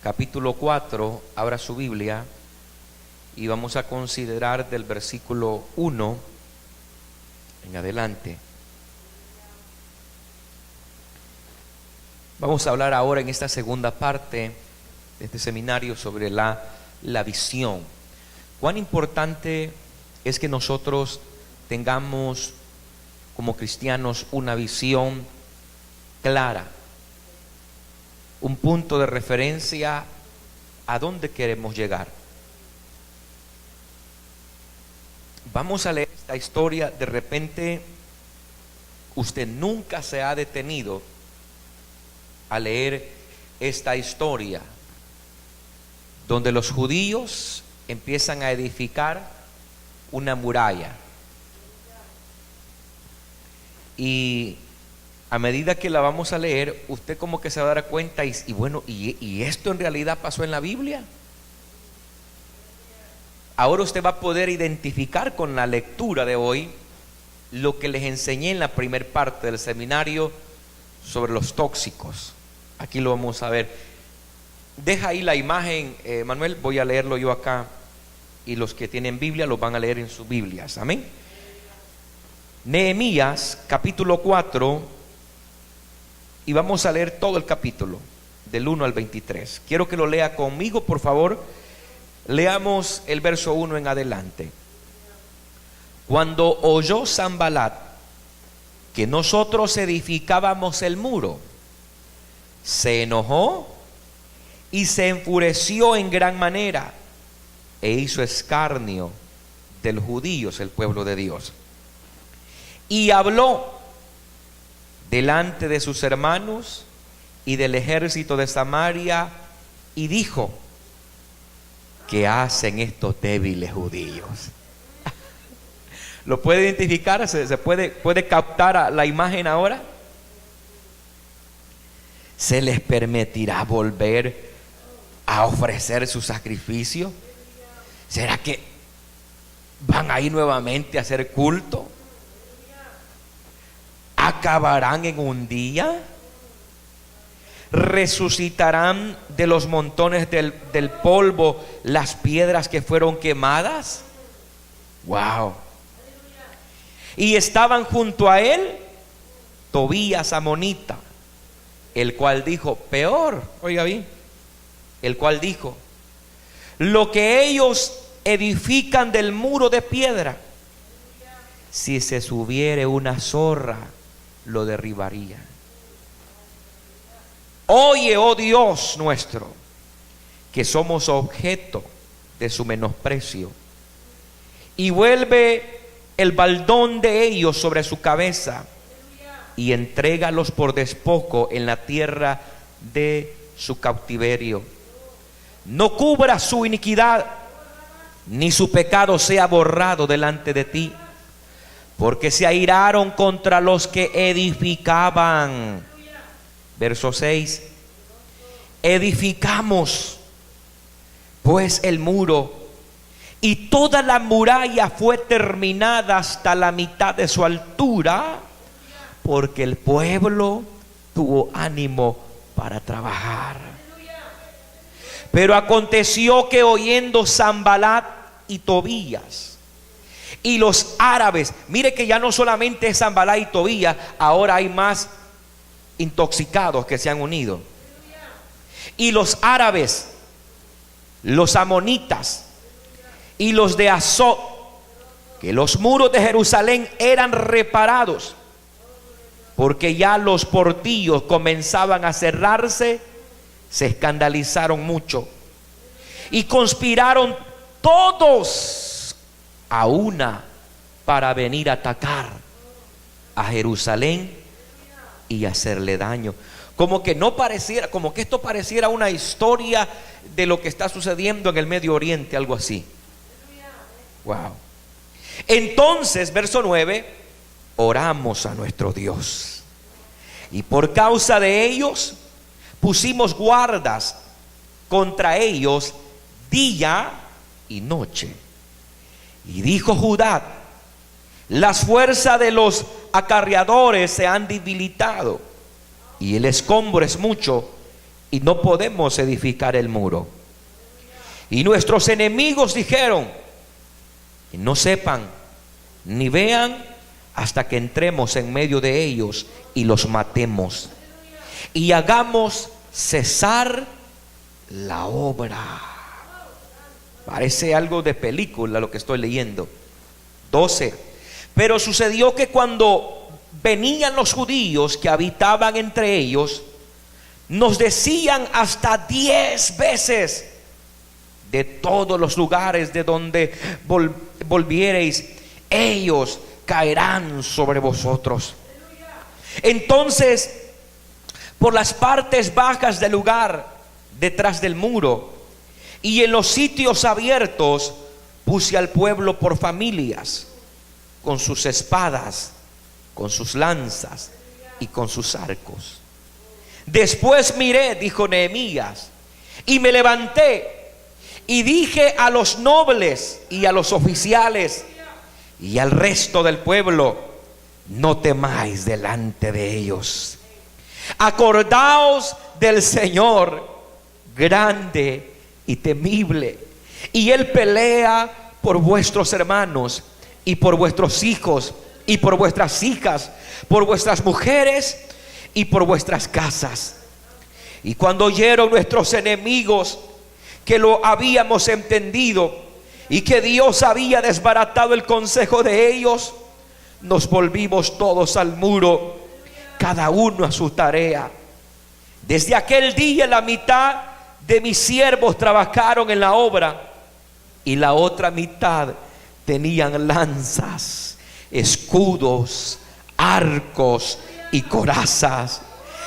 capítulo 4, abra su Biblia y vamos a considerar del versículo 1 en adelante. Vamos a hablar ahora en esta segunda parte de este seminario sobre la visión. Cuán importante es que nosotros tengamos como cristianos una visión clara, un punto de referencia a dónde queremos llegar. Vamos a leer esta historia. De repente usted nunca se ha detenido a leer esta historia donde los judíos empiezan a edificar una muralla, y a medida que la vamos a leer, usted como que se va a dar cuenta y esto en realidad pasó en la Biblia. Ahora usted va a poder identificar con la lectura de hoy lo que les enseñé en la primera parte del seminario sobre los tóxicos. Aquí lo vamos a ver. Deja ahí la imagen, Manuel, voy a leerlo yo acá, y los que tienen Biblia lo van a leer en sus Biblias. Amén. Nehemías capítulo 4, y vamos a leer todo el capítulo del 1 al 23. Quiero que lo lea conmigo, por favor. Leamos el verso 1 en adelante. Cuando oyó Sanbalat que nosotros edificábamos el muro, se enojó y se enfureció en gran manera, e hizo escarnio de los judíos, el pueblo de Dios. Y habló delante de sus hermanos y del ejército de Samaria, y dijo: ¿qué hacen estos débiles judíos? ¿Lo puede identificar? ¿Se puede captar la imagen ahora? ¿Se les permitirá volver a ofrecer su sacrificio? ¿Será que van a ir nuevamente a hacer culto? ¿Acabarán en un día? ¿Resucitarán de los montones del polvo las piedras que fueron quemadas? Wow. Y estaban junto a él Tobías amonita, el cual dijo, peor, oiga bien, el cual dijo: lo que ellos edifican del muro de piedra, si se subiere una zorra, lo derribaría. Oye, oh Dios nuestro, que somos objeto de su menosprecio, y vuelve el baldón de ellos sobre su cabeza, y entrégalos por despojo en la tierra de su cautiverio. No cubra su iniquidad, ni su pecado sea borrado delante de ti, porque se airaron contra los que edificaban. Verso 6. Edificamos pues el muro, y toda la muralla fue terminada hasta la mitad de su altura, porque el pueblo tuvo ánimo para trabajar. Pero aconteció que oyendo Sanbalat y Tobías y los árabes, mire que ya no solamente es Sanbalat y Tobías, ahora hay más intoxicados que se han unido. Y los árabes, los amonitas y los de Azot, que los muros de Jerusalén eran reparados, porque ya los portillos comenzaban a cerrarse, se escandalizaron mucho y conspiraron todos a una para venir a atacar a Jerusalén y hacerle daño. Como que no pareciera, como que esto pareciera una historia de lo que está sucediendo en el Medio Oriente, algo así. Wow. Entonces, verso 9, oramos a nuestro Dios, y por causa de ellos pusimos guardas contra ellos día y noche. Y dijo Judá: las fuerzas de los acarreadores se han debilitado, y el escombro es mucho, y no podemos edificar el muro. Y nuestros enemigos dijeron: no sepan ni vean hasta que entremos en medio de ellos y los matemos y hagamos cesar la obra. Parece algo de película lo que estoy leyendo. 12. Pero sucedió que cuando venían los judíos que habitaban entre ellos, nos decían hasta 10 veces: de todos los lugares de donde volviereis, ellos caerán sobre vosotros. Entonces, por las partes bajas del lugar, detrás del muro, y en los sitios abiertos, puse al pueblo por familias, con sus espadas, con sus lanzas y con sus arcos. Después miré, dijo Nehemías, y me levanté y dije a los nobles y a los oficiales y al resto del pueblo: no temáis delante de ellos. Acordaos del Señor, grande y temible, y Él pelea por vuestros hermanos y por vuestros hijos y por vuestras hijas, por vuestras mujeres y por vuestras casas. Y cuando oyeron nuestros enemigos que lo habíamos entendido y que Dios había desbaratado el consejo de ellos, nos volvimos todos al muro, cada uno a su tarea. Desde aquel día la mitad de mis siervos trabajaron en la obra y la otra mitad tenían lanzas, escudos, arcos y corazas.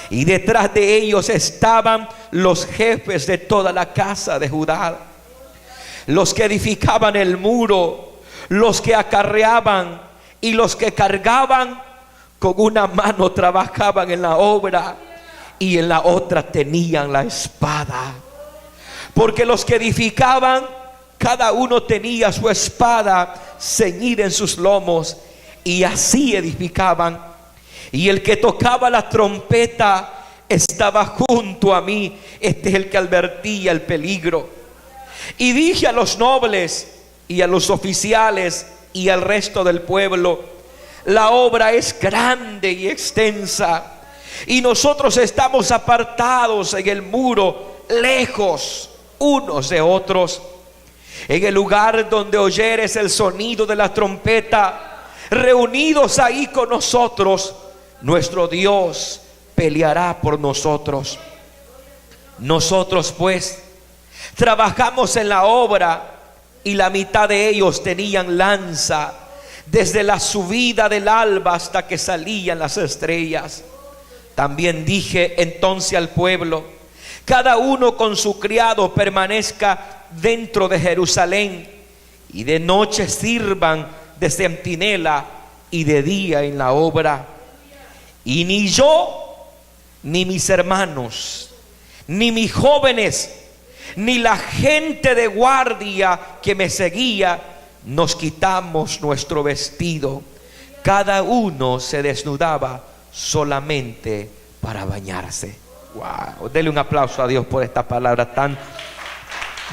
Y detrás de ellos estaban los jefes de toda la casa de Judá, los que edificaban el muro, los que acarreaban y los que cargaban. Con una mano trabajaban en la obra y en la otra tenían la espada. Porque los que edificaban, cada uno tenía su espada ceñida en sus lomos, y así edificaban. Y el que tocaba la trompeta estaba junto a mí. Este es el que advertía el peligro. Y dije a los nobles y a los oficiales y al resto del pueblo: la obra es grande y extensa, y nosotros estamos apartados en el muro, lejos unos de otros. En el lugar donde oyeres el sonido de la trompeta, reunidos ahí con nosotros, nuestro Dios peleará por nosotros. Nosotros pues trabajamos en la obra, y la mitad de ellos tenían lanza, desde la subida del alba hasta que salían las estrellas. También dije entonces al pueblo: cada uno con su criado permanezca dentro de Jerusalén, y de noche sirvan de centinela y de día en la obra. Y ni yo, ni mis hermanos, ni mis jóvenes, ni la gente de guardia que me seguía, nos quitamos nuestro vestido. Cada uno se desnudaba solamente para bañarse. Wow, denle un aplauso a Dios por esta palabra tan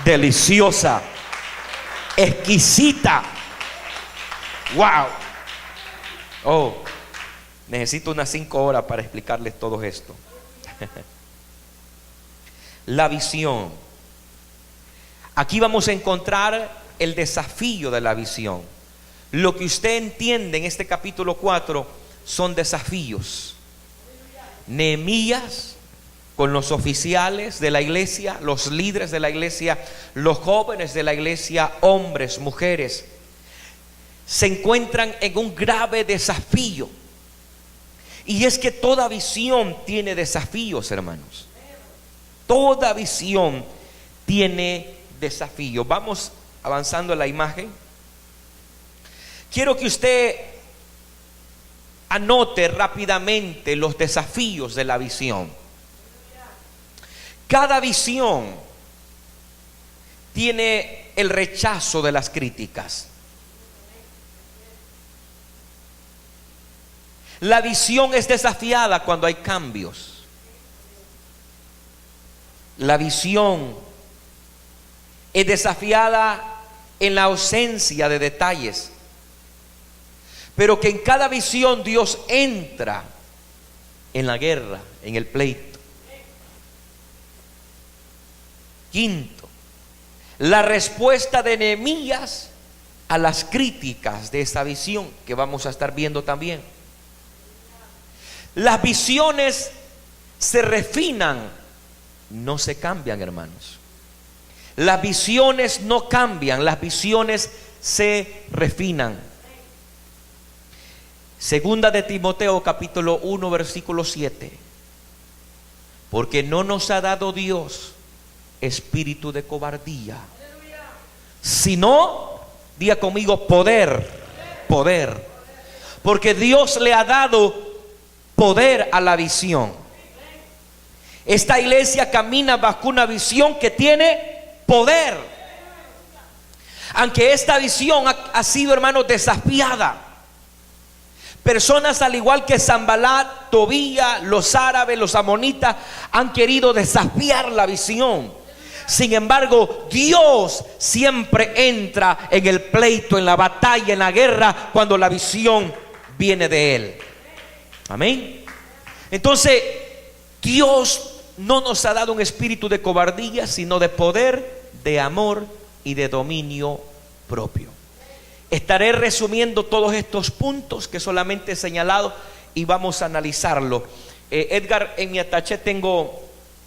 deliciosa, exquisita. Wow. Oh, necesito unas 5 horas para explicarles todo esto. La visión. Aquí vamos a encontrar el desafío de la visión. Lo que usted entiende en este capítulo 4 son desafíos. Nehemías, con los oficiales de la iglesia, los líderes de la iglesia, los jóvenes de la iglesia, hombres, mujeres, se encuentran en un grave desafío. Y es que toda visión tiene desafíos, hermanos. Toda visión tiene desafíos. Vamos avanzando en la imagen. Quiero que usted anote rápidamente los desafíos de la visión. Cada visión tiene el rechazo de las críticas. La visión es desafiada cuando hay cambios. La visión es desafiada en la ausencia de detalles, pero que en cada visión Dios entra en la guerra, en el pleito. Quinto, la respuesta de Nehemías a las críticas de esta visión que vamos a estar viendo también. Las visiones se refinan, no se cambian, hermanos. Las visiones no cambian, las visiones se refinan. Segunda de Timoteo capítulo 1 versículo 7. Porque no nos ha dado Dios espíritu de cobardía, sino, diga conmigo, poder. Porque Dios le ha dado poder a la visión. Esta iglesia camina bajo una visión que tiene poder. Aunque esta visión ha sido, hermanos, desafiada. Personas al igual que Sanbalat, Tobía, los árabes, los amonitas han querido desafiar la visión. Sin embargo, Dios siempre entra en el pleito, en la batalla, en la guerra, cuando la visión viene de Él. Amén. Entonces, Dios no nos ha dado un espíritu de cobardía, sino de poder, de amor y de dominio propio. Estaré resumiendo todos estos puntos que solamente he señalado y vamos a analizarlo. Edgar, en mi ataché tengo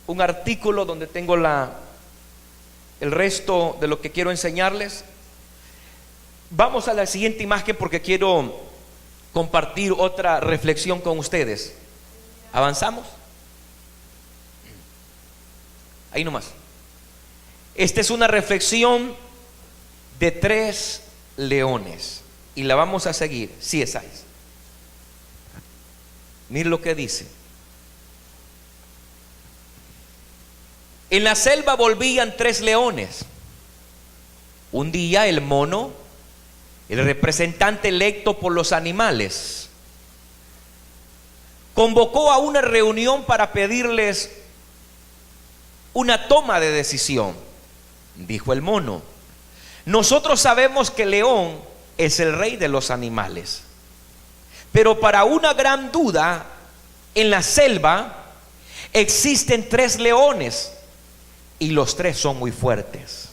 un artículo donde tengo el resto de lo que quiero enseñarles. Vamos a la siguiente imagen porque quiero compartir otra reflexión con ustedes. ¿Avanzamos? Ahí nomás. Esta es una reflexión de 3 leones y la vamos a seguir. Sí, esa es. Mire lo que dice. En la selva volvían 3 leones. Un día el mono, el representante electo por los animales, convocó a una reunión para pedirles una toma de decisión. Dijo el mono: nosotros sabemos que el león es el rey de los animales, pero para una gran duda, en la selva existen 3 leones y los 3 son muy fuertes.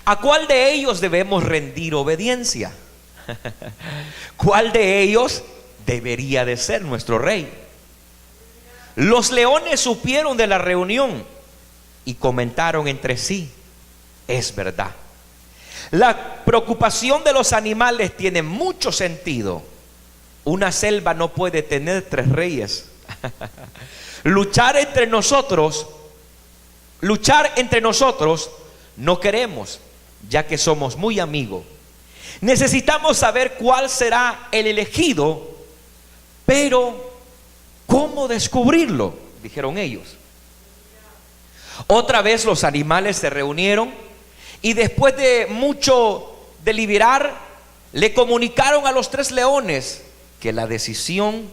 ¿A cuál de ellos debemos rendir obediencia? ¿Cuál de ellos debería de ser nuestro rey? Los leones supieron de la reunión y comentaron entre sí: es verdad, la preocupación de los animales tiene mucho sentido. Una selva no puede tener 3 reyes. Luchar entre nosotros no queremos, ya que somos muy amigos. Necesitamos saber cuál será el elegido, pero ¿cómo descubrirlo?, dijeron ellos. Otra vez los animales se reunieron y después de mucho deliberar, le comunicaron a los 3 leones que la decisión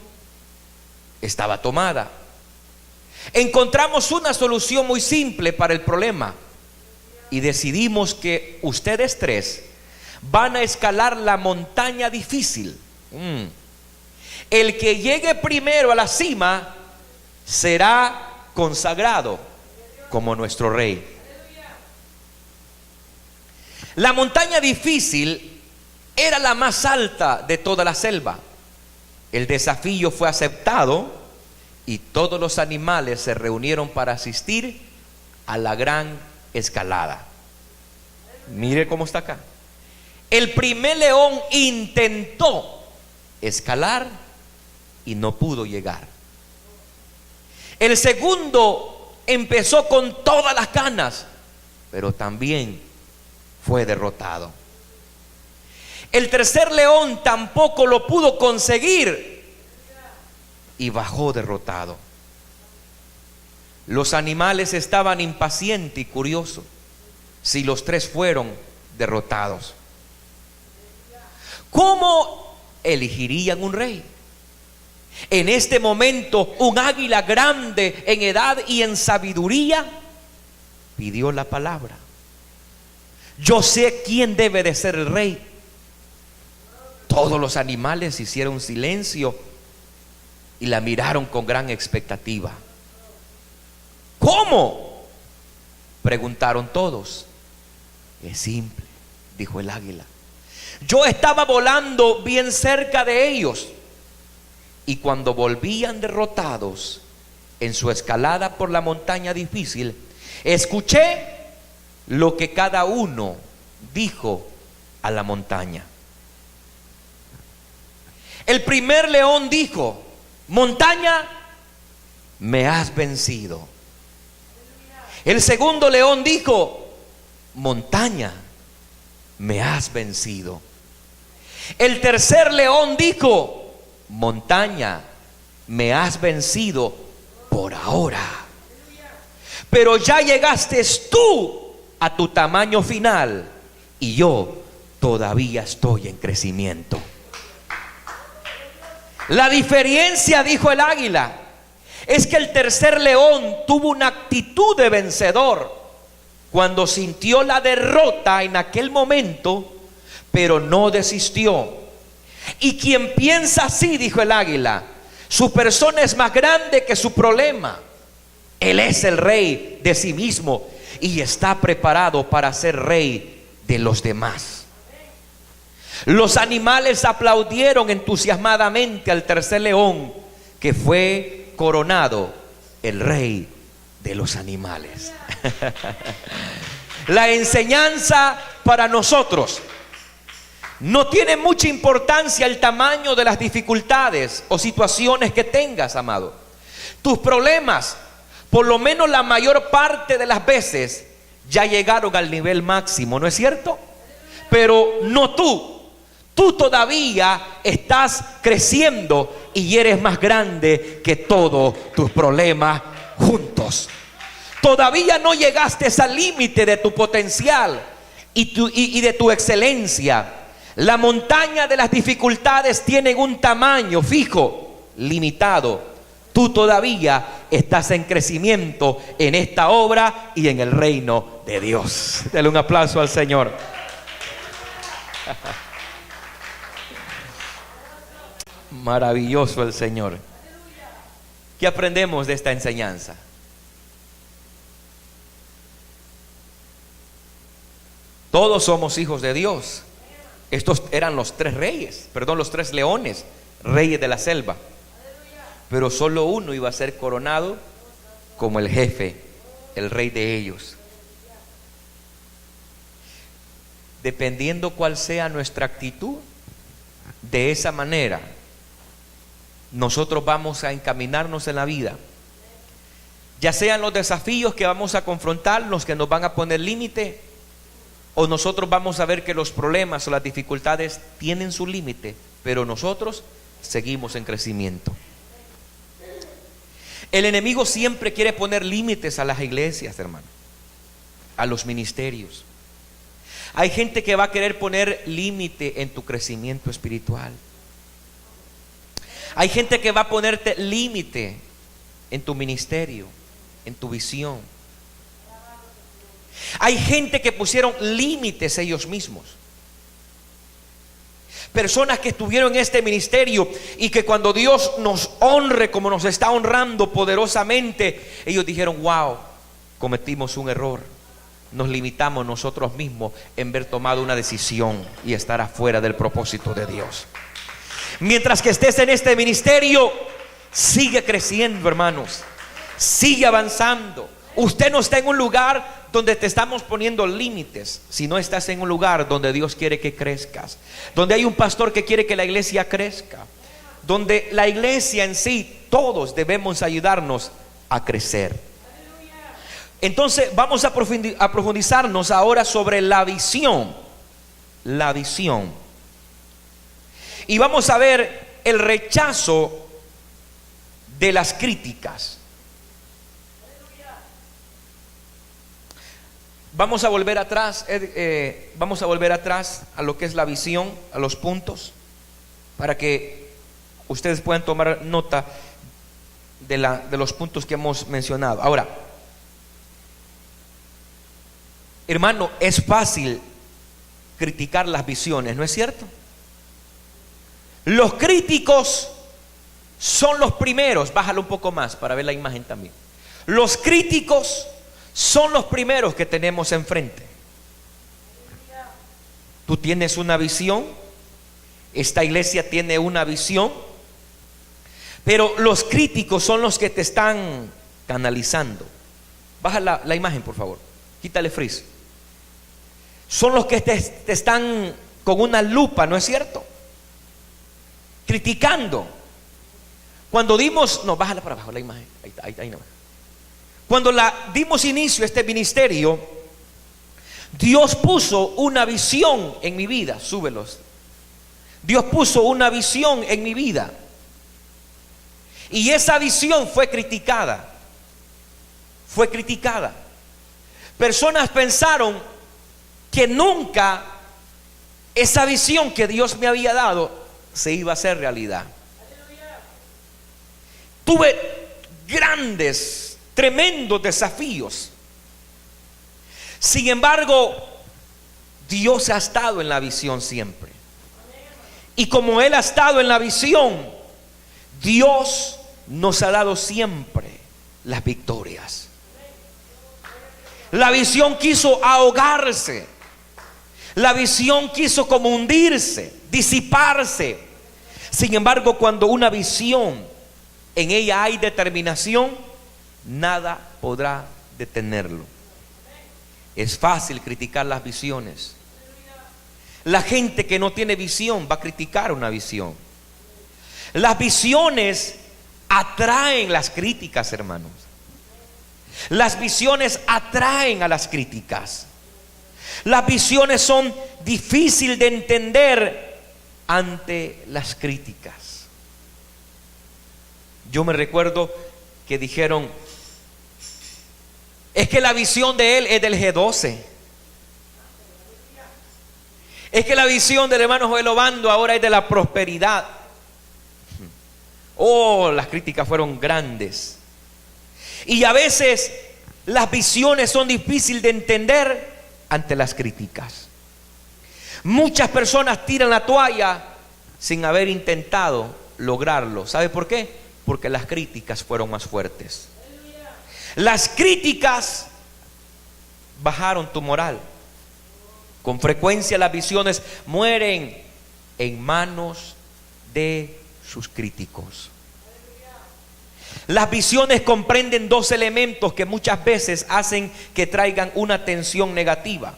estaba tomada. Encontramos una solución muy simple para el problema y decidimos que ustedes 3 van a escalar la montaña difícil. El que llegue primero a la cima será consagrado como nuestro rey. La montaña difícil era la más alta de toda la selva. El desafío fue aceptado y todos los animales se reunieron para asistir a la gran escalada. Mire cómo está acá. El primer león intentó escalar y no pudo llegar. El segundo empezó con todas las ganas, pero también fue derrotado. El tercer león tampoco lo pudo conseguir y bajó derrotado. Los animales estaban impacientes y curiosos si los 3 fueron derrotados. ¿Cómo elegirían un rey? En este momento, un águila grande en edad y en sabiduría pidió la palabra. Yo sé quién debe de ser el rey. Todos los animales hicieron silencio y la miraron con gran expectativa. ¿Cómo?, preguntaron todos. Es simple, dijo el águila. Yo estaba volando bien cerca de ellos, y cuando volvían derrotados en su escalada por la montaña difícil, escuché lo que cada uno dijo a la montaña. El primer león dijo: montaña, me has vencido. El segundo león dijo: montaña, me has vencido. El tercer león dijo: montaña, me has vencido por ahora, pero ya llegaste tú a tu tamaño final y yo todavía estoy en crecimiento. La diferencia, dijo el águila, es que el tercer león tuvo una actitud de vencedor cuando sintió la derrota en aquel momento, pero no desistió. Y quien piensa así, dijo el águila, su persona es más grande que su problema. Él es el rey de sí mismo y está preparado para ser rey de los demás. Los animales aplaudieron entusiasmadamente al tercer león, que fue coronado el rey de los animales. La enseñanza para nosotros: no tiene mucha importancia el tamaño de las dificultades o situaciones que tengas, amado. Tus problemas, por lo menos la mayor parte de las veces, ya llegaron al nivel máximo, ¿no es cierto? Pero no tú. Tú todavía estás creciendo y eres más grande que todos tus problemas juntos. Todavía no llegaste al límite de tu potencial y de tu excelencia. La montaña de las dificultades tienen un tamaño fijo, limitado. Tú todavía estás en crecimiento en esta obra y en el reino de Dios. Dale un aplauso al Señor. Maravilloso el Señor. ¿Qué aprendemos de esta enseñanza? Todos somos hijos de Dios. Estos eran los tres leones, reyes de la selva. Pero solo uno iba a ser coronado como el jefe, el rey de ellos. Dependiendo cuál sea nuestra actitud, de esa manera nosotros vamos a encaminarnos en la vida. Ya sean los desafíos que vamos a confrontar, los que nos van a poner límite, o nosotros vamos a ver que los problemas o las dificultades tienen su límite, pero nosotros seguimos en crecimiento. El enemigo siempre quiere poner límites a las iglesias, hermano, a los ministerios. Hay gente que va a querer poner límite en tu crecimiento espiritual. Hay gente que va a ponerte límite en tu ministerio, en tu visión. Hay gente que pusieron límites ellos mismos. Personas que estuvieron en este ministerio y que cuando Dios nos honre como nos está honrando poderosamente, ellos dijeron: wow, cometimos un error. Nos limitamos nosotros mismos en haber tomado una decisión y estar afuera del propósito de Dios. Mientras que estés en este ministerio, sigue creciendo, hermanos. Sigue avanzando. Usted no está en un lugar donde te estamos poniendo límites, sino estás en un lugar donde Dios quiere que crezcas, donde hay un pastor que quiere que la iglesia crezca, donde la iglesia en sí, todos debemos ayudarnos a crecer. Entonces vamos a profundizarnos ahora sobre la visión. La visión. Y vamos a ver el rechazo de las críticas. Vamos a volver atrás, a lo que es la visión, a los puntos, para que ustedes puedan tomar nota de los puntos que hemos mencionado. Ahora, hermano, es fácil criticar las visiones, ¿no es cierto? Los críticos son los primeros, bájalo un poco más para ver la imagen también. Los críticos son los primeros que tenemos enfrente. Tú tienes una visión, esta iglesia tiene una visión, pero los críticos son los que te están canalizando. Baja la imagen, por favor, quítale freeze. Son los que te están con una lupa, ¿no es cierto? Criticando. Cuando dimos, no, bájala para abajo la imagen, ahí no. Cuando dimos inicio a este ministerio, Dios puso una visión en mi vida. Súbelos. Dios puso una visión en mi vida, y esa visión fue criticada. Fue criticada. Personas pensaron que nunca esa visión que Dios me había dado se iba a hacer realidad. Tuve grandes, tremendos desafíos. Sin embargo, Dios ha estado en la visión siempre. Y como Él ha estado en la visión, Dios nos ha dado siempre las victorias. La visión quiso ahogarse. La visión quiso como hundirse, disiparse. Sin embargo, cuando una visión, en ella hay determinación, nada podrá detenerlo. Es fácil criticar las visiones. La gente que no tiene visión va a criticar una visión. Las visiones atraen las críticas, hermanos. Las visiones atraen a las críticas. Las visiones son difíciles de entender ante las críticas. Yo me recuerdo que dijeron: es que la visión de él es del G12. Es que la visión del hermano Joel Obando ahora es de la prosperidad. Oh, las críticas fueron grandes. Y a veces las visiones son difíciles de entender ante las críticas. Muchas personas tiran la toalla sin haber intentado lograrlo. ¿Sabe por qué? Porque las críticas fueron más fuertes. Las críticas bajaron tu moral. Con frecuencia las visiones mueren en manos de sus críticos. Las visiones comprenden dos elementos que muchas veces hacen que traigan una tensión negativa: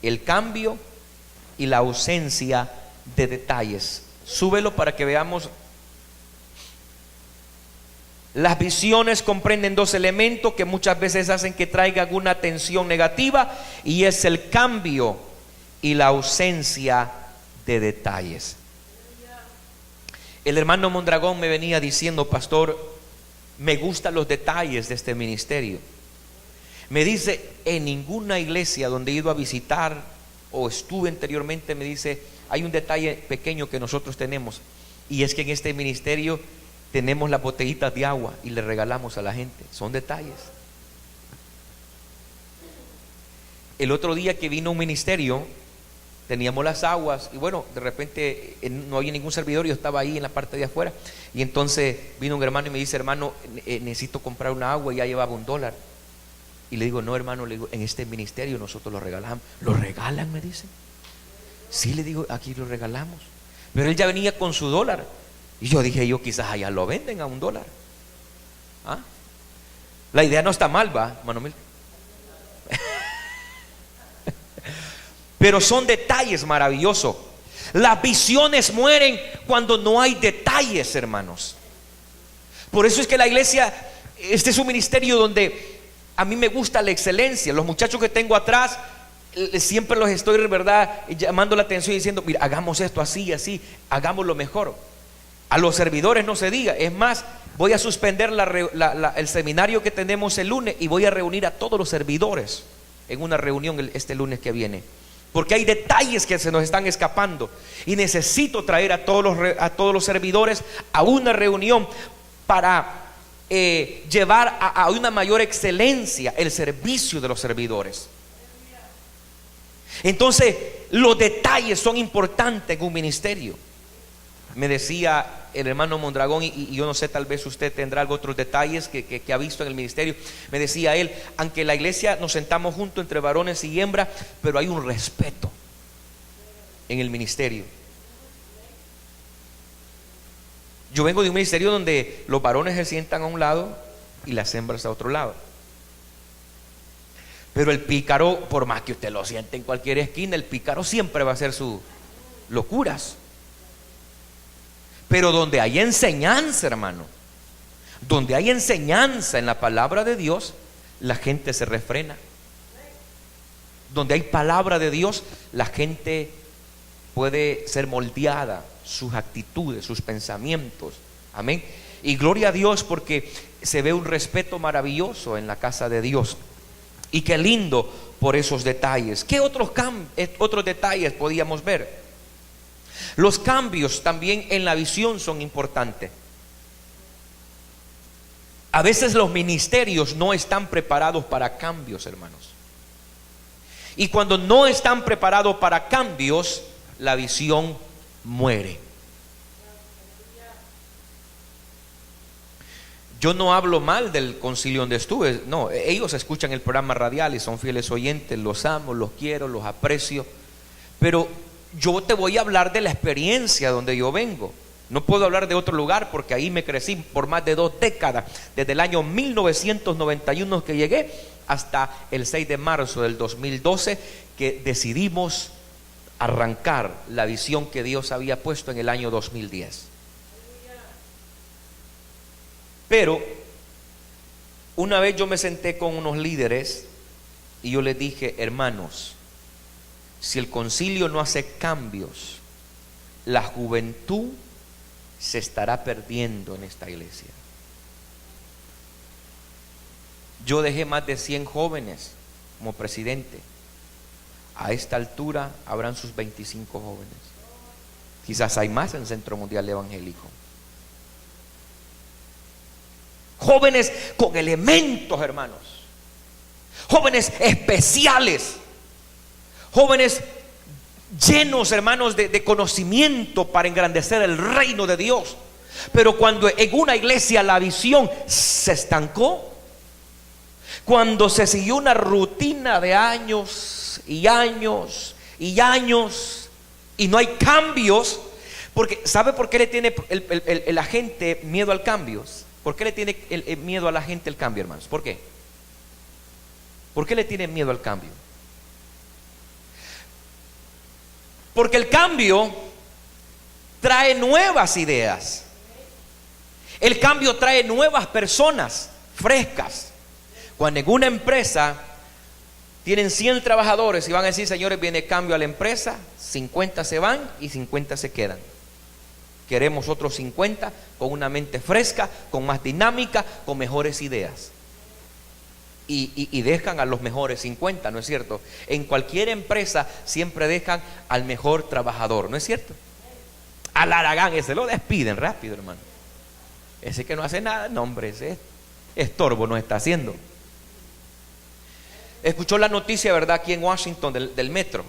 el cambio y la ausencia de detalles. Súbelo para que veamos. Las visiones comprenden dos elementos que muchas veces hacen que traigan una tensión negativa, y es el cambio y la ausencia de detalles. El hermano Mondragón me venía diciendo: pastor, me gustan los detalles de este ministerio. Me dice: en ninguna iglesia donde he ido a visitar o estuve anteriormente, me dice, hay un detalle pequeño que nosotros tenemos, y es que en este ministerio tenemos las botellitas de agua y le regalamos a la gente. Son detalles. El otro día que vino un ministerio, teníamos las aguas y bueno, de repente no había ningún servidor, yo estaba ahí en la parte de afuera, y entonces vino un hermano y me dice: hermano, necesito comprar una agua, y ya llevaba $1. Y le digo: no, hermano, le digo, en este ministerio nosotros lo regalamos. ¿Lo regalan?, me dice. Sí, le digo, aquí lo regalamos. Pero él ya venía con su $1, y yo dije: yo quizás allá lo venden a $1. ¿Ah? La idea no está mal, va, hermano Mil. Pero son detalles maravillosos. Las visiones mueren cuando no hay detalles, hermanos. Por eso es que la iglesia, este es un ministerio donde a mí me gusta la excelencia. Los muchachos que tengo atrás, siempre los estoy, ¿verdad?, llamando la atención y diciendo: mira, hagamos esto así y así, hagámoslo mejor. A los servidores no se diga. Es más, voy a suspender el seminario que tenemos el lunes y voy a reunir a todos los servidores en una reunión este lunes que viene. porque hay detalles que se nos están escapando. Y necesito traer a todos los servidores a una reunión para llevar a una mayor excelencia el servicio de los servidores. Entonces, los detalles son importantes en un ministerio. Me decía el hermano Mondragón, y yo no sé, tal vez usted tendrá otros detalles que ha visto en el ministerio. Me decía él, aunque en la iglesia nos sentamos juntos entre varones y hembras, pero hay un respeto en el ministerio. Yo vengo de un ministerio donde los varones se sientan a un lado y las hembras a otro lado. Pero el pícaro, por más que usted lo siente en cualquier esquina, el pícaro siempre va a hacer sus locuras. Pero donde hay enseñanza, hermano, donde hay enseñanza en la palabra de Dios, la gente se refrena. Donde hay palabra de Dios, la gente puede ser moldeada, sus actitudes, sus pensamientos. Amén. Y gloria a Dios, porque se ve un respeto maravilloso en la casa de Dios. Y qué lindo por esos detalles. ¿Qué otros detalles podíamos ver? Los cambios también en la visión son importantes. A veces los ministerios no están preparados para cambios, hermanos. Y cuando no están preparados para cambios, la visión muere. Yo no hablo mal del concilio donde estuve. No, ellos escuchan el programa radial y son fieles oyentes. Los amo, los quiero, los aprecio. Pero yo te voy a hablar de la experiencia donde yo vengo. No puedo hablar de otro lugar porque ahí me crecí por más de 2 décadas. Desde el año 1991 que llegué hasta el 6 de marzo del 2012 que decidimos arrancar la visión que Dios había puesto en el año 2010. Pero una vez yo me senté con unos líderes y yo les dije: hermanos, si el concilio no hace cambios, la juventud se estará perdiendo en esta iglesia. Yo dejé más de 100 jóvenes como presidente. A esta altura habrán sus 25 jóvenes. Quizás hay más en el Centro Mundial Evangélico. Jóvenes con elementos, hermanos. Jóvenes especiales. Jóvenes llenos, hermanos, de conocimiento para engrandecer el reino de Dios. Pero cuando en una iglesia la visión se estancó, cuando se siguió una rutina de años y años y años y no hay cambios, porque ¿sabe por qué le tiene la gente miedo al cambio? ¿Por qué le tiene el miedo a la gente el cambio, hermanos? ¿Por qué? ¿Por qué le tienen miedo al cambio? Porque el cambio trae nuevas ideas. El cambio trae nuevas personas frescas. Cuando en una empresa tienen 100 trabajadores y van a decir: señores, viene cambio a la empresa, 50 se van y 50 se quedan. Queremos otros 50 con una mente fresca, con más dinámica, con mejores ideas. Y dejan a los mejores 50, ¿no es cierto? En cualquier empresa siempre dejan al mejor trabajador, ¿no es cierto? Al haragán ese lo despiden rápido, hermano. Ese que no hace nada, no, hombre, ese estorbo no está haciendo. Escuchó la noticia, ¿verdad? Aquí en Washington del metro.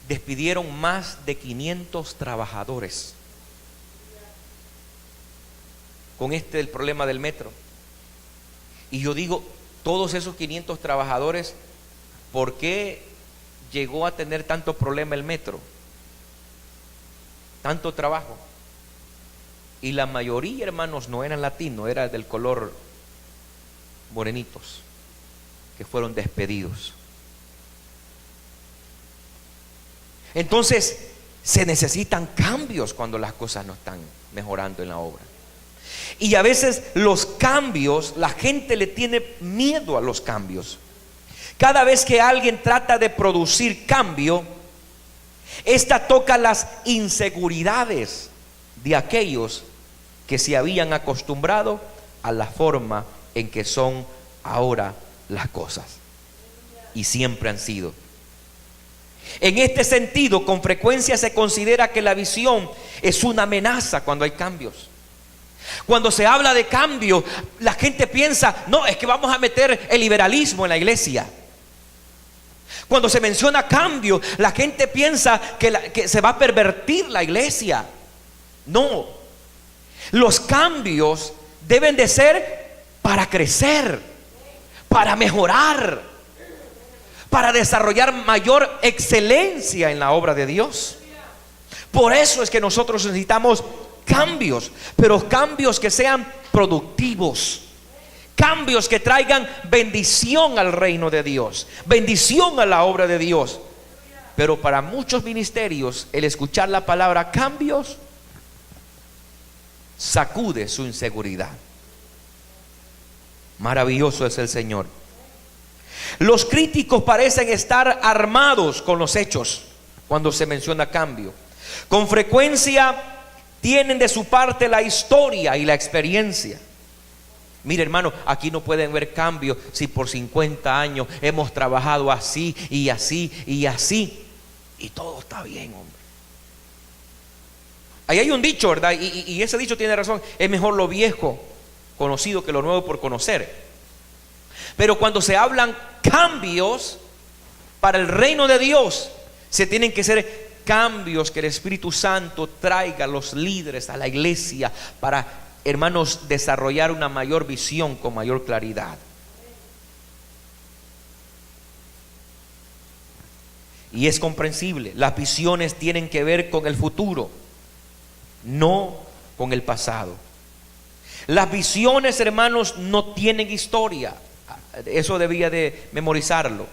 Despidieron más de 500 trabajadores con el problema del metro. Y yo digo, todos esos 500 trabajadores, ¿por qué llegó a tener tanto problema el metro? Tanto trabajo. Y la mayoría, hermanos, no eran latinos, eran del color morenitos, que fueron despedidos. Entonces, se necesitan cambios cuando las cosas no están mejorando en la obra. Y a veces los cambios, la gente le tiene miedo a los cambios. Cada vez que alguien trata de producir cambio, esta toca las inseguridades de aquellos que se habían acostumbrado a la forma en que son ahora las cosas. Y siempre han sido. En este sentido, con frecuencia se considera que la visión es una amenaza cuando hay cambios. Cuando se habla de cambio, la gente piensa, no, es que vamos a meter el liberalismo en la iglesia. Cuando se menciona cambio, la gente piensa que se va a pervertir la iglesia. No, los cambios deben de ser para crecer, para mejorar, para desarrollar mayor excelencia en la obra de Dios. Por eso es que nosotros necesitamos cambios, pero cambios que sean productivos, cambios que traigan bendición al reino de Dios, bendición a la obra de Dios. Pero para muchos ministerios, el escuchar la palabra cambios sacude su inseguridad. Maravilloso es el Señor. Los críticos parecen estar armados con los hechos cuando se menciona cambio. Con frecuencia tienen de su parte la historia y la experiencia. Mire, hermano, aquí no pueden ver cambio si por 50 años hemos trabajado así y así y así y todo está bien, hombre. Ahí hay un dicho, ¿verdad? Y ese dicho tiene razón. Es mejor lo viejo conocido que lo nuevo por conocer. Pero cuando se hablan cambios para el reino de Dios, se tienen que ser cambios que el Espíritu Santo traiga a los líderes, a la iglesia, para, hermanos, desarrollar una mayor visión con mayor claridad. Y es comprensible, las visiones tienen que ver con el futuro, no con el pasado. Las visiones, hermanos, no tienen historia. Eso debía de memorizarlo.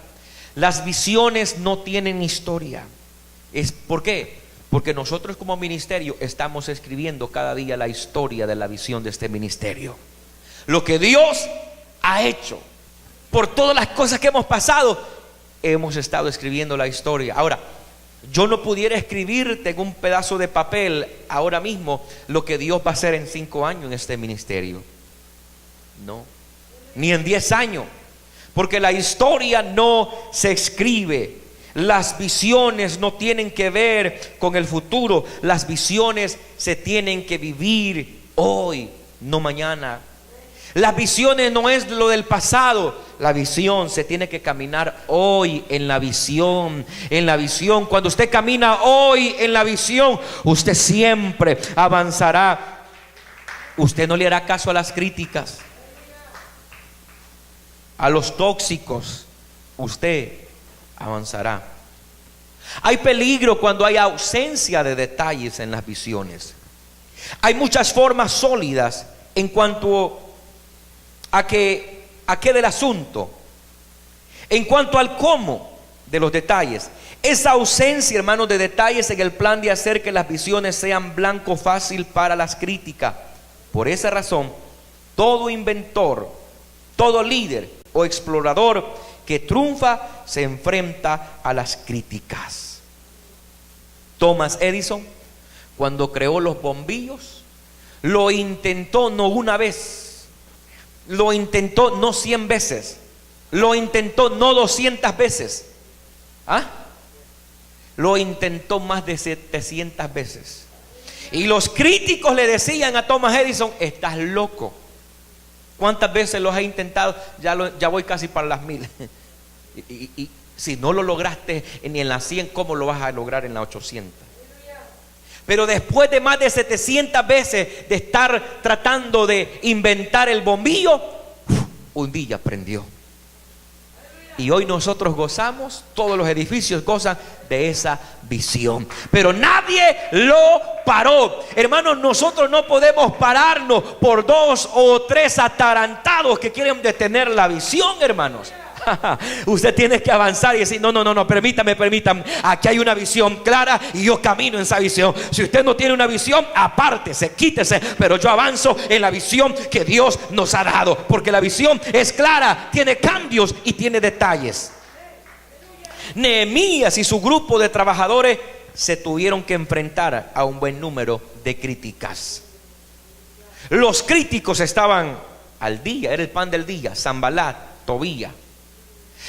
Las visiones no tienen historia. ¿Por qué? Porque nosotros como ministerio estamos escribiendo cada día la historia de la visión de este ministerio. Lo que Dios ha hecho, por todas las cosas que hemos pasado, hemos estado escribiendo la historia. Ahora, yo no pudiera escribirte en un pedazo de papel ahora mismo lo que Dios va a hacer en 5 años en este ministerio. No, ni en 10 años, porque la historia no se escribe. Las visiones no tienen que ver con el futuro. Las visiones se tienen que vivir hoy, no mañana. Las visiones no es lo del pasado. La visión se tiene que caminar hoy en la visión. En la visión, cuando usted camina hoy en la visión, usted siempre avanzará. Usted no le hará caso a las críticas, a los tóxicos. Usted avanzará. Hay peligro cuando hay ausencia de detalles en las visiones. Hay muchas formas sólidas en cuanto a qué del asunto, en cuanto al cómo de los detalles. Esa ausencia, hermanos, de detalles en el plan de hacer que las visiones sean blanco fácil para las críticas. Por esa razón, todo inventor, todo líder o explorador que triunfa se enfrenta a las críticas. Thomas Edison, cuando creó los bombillos, lo intentó no una vez, lo intentó no 100 veces, lo intentó no 200 veces, lo intentó más de 700 veces. Y los críticos le decían a Thomas Edison: estás loco. ¿Cuántas veces los has intentado? Ya voy casi para las 1000. Y si no lo lograste ni en las 100, ¿cómo lo vas a lograr en las 800? Pero después de más de 700 veces de estar tratando de inventar el bombillo, un día prendió. Y hoy nosotros gozamos, todos los edificios gozan de esa visión. Pero nadie lo paró. Hermanos, nosotros no podemos pararnos por 2 o 3 atarantados que quieren detener la visión, hermanos. Usted tiene que avanzar y decir: no, permítame, aquí hay una visión clara y yo camino en esa visión. Si usted no tiene una visión, apártese, quítese, pero yo avanzo en la visión que Dios nos ha dado, porque la visión es clara, tiene cambios y tiene detalles. Nehemías y su grupo de trabajadores se tuvieron que enfrentar a un buen número de críticas. Los críticos estaban al día, era el pan del día. Sanbalat, Tobías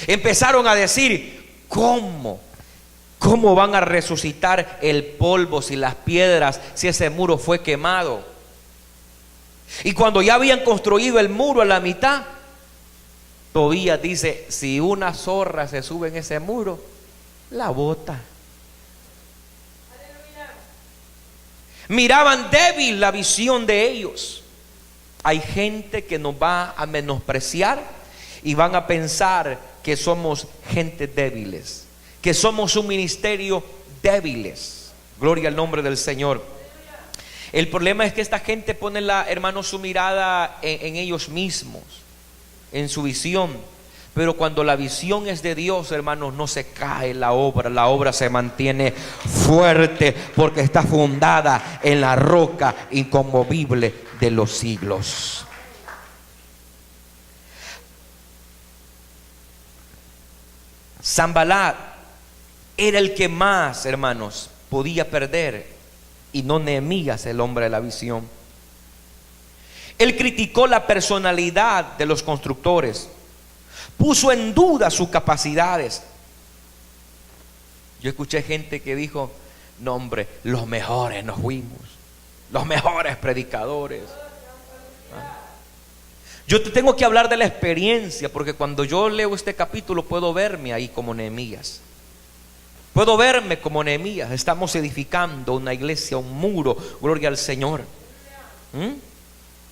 empezaron a decir: ¿cómo ¿Cómo van a resucitar el polvo si las piedras, si ese muro fue quemado? Y cuando ya habían construido el muro a la mitad, Tobías dice: si una zorra se sube en ese muro, la bota. Miraban débil la visión de ellos. Hay gente que nos va a menospreciar y van a pensar que somos gente débiles, que somos un ministerio débiles. Gloria al nombre del Señor. El problema es que esta gente pone, hermanos, su mirada en ellos mismos, en su visión. Pero cuando la visión es de Dios, hermanos, no se cae la obra se mantiene fuerte, porque está fundada en la roca inconmovible de los siglos. Sanballat era el que más, hermanos, podía perder, y no Nehemías, el hombre de la visión. Él criticó la personalidad de los constructores, puso en duda sus capacidades. Yo escuché gente que dijo: no, hombre, los mejores nos fuimos, los mejores predicadores. Yo te tengo que hablar de la experiencia, porque cuando yo leo este capítulo puedo verme ahí como Nehemías. Puedo verme como Nehemías. Estamos edificando una iglesia, un muro. Gloria al Señor.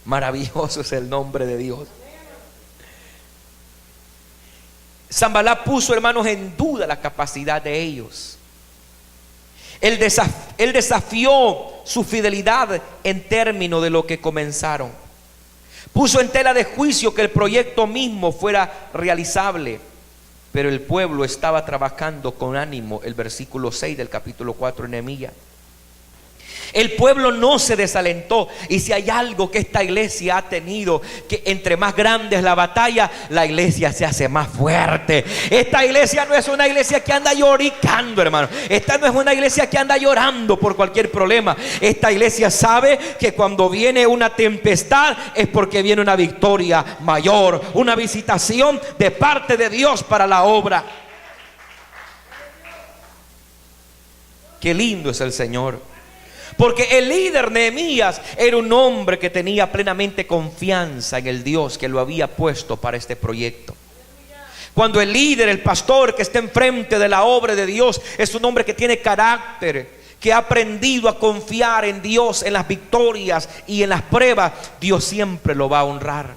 Maravilloso es el nombre de Dios. Sanballat puso, hermanos, en duda la capacidad de ellos. Él desafió su fidelidad en términos de lo que comenzaron. Puso en tela de juicio que el proyecto mismo fuera realizable, pero el pueblo estaba trabajando con ánimo. El versículo 6 del capítulo 4 de Nehemías. El pueblo no se desalentó. Y si hay algo que esta iglesia ha tenido, que entre más grande es la batalla, la iglesia se hace más fuerte. Esta iglesia no es una iglesia que anda lloricando, hermano. Esta no es una iglesia que anda llorando por cualquier problema. Esta iglesia sabe que cuando viene una tempestad es porque viene una victoria mayor, una visitación de parte de Dios para la obra. Qué lindo es el Señor. Porque el líder Nehemías era un hombre que tenía plenamente confianza en el Dios que lo había puesto para este proyecto. Cuando el líder, el pastor que está enfrente de la obra de Dios, es un hombre que tiene carácter, que ha aprendido a confiar en Dios, en las victorias y en las pruebas, Dios siempre lo va a honrar.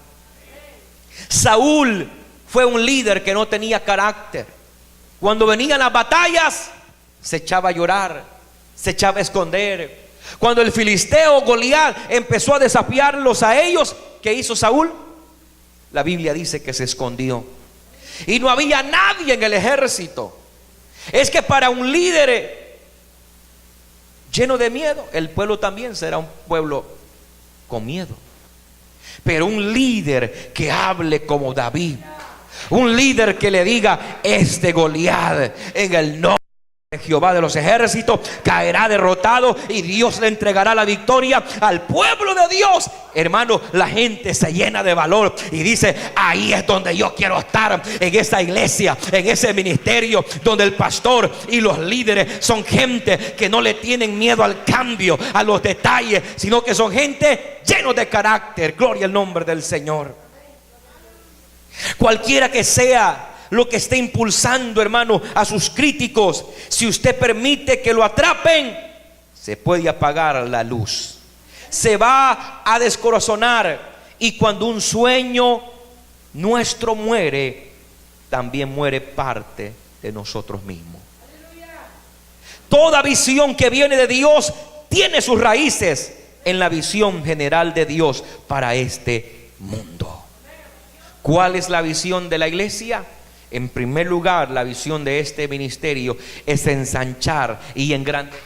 Saúl fue un líder que no tenía carácter. Cuando venían las batallas, se echaba a llorar, se echaba a esconder. Cuando el filisteo Goliat empezó a desafiarlos a ellos, ¿qué hizo Saúl? La Biblia dice que se escondió. Y no había nadie en el ejército. Es que para un líder lleno de miedo, el pueblo también será un pueblo con miedo. Pero un líder que hable como David, un líder que le diga: este Goliat, en el nombre de Jehová de los ejércitos, caerá derrotado y Dios le entregará la victoria al pueblo de Dios. Hermano, la gente se llena de valor y dice: ahí es donde yo quiero estar, en esa iglesia, en ese ministerio donde el pastor y los líderes son gente que no le tienen miedo al cambio, a los detalles, sino que son gente llenos de carácter. Gloria al nombre del Señor. Cualquiera que sea lo que esté impulsando, hermano, a sus críticos, si usted permite que lo atrapen, se puede apagar la luz, se va a descorazonar. Y cuando un sueño nuestro muere, también muere parte de nosotros mismos. Toda visión que viene de Dios tiene sus raíces en la visión general de Dios para este mundo. ¿Cuál es la visión de la iglesia? En primer lugar, la visión de este ministerio es ensanchar y engrandecer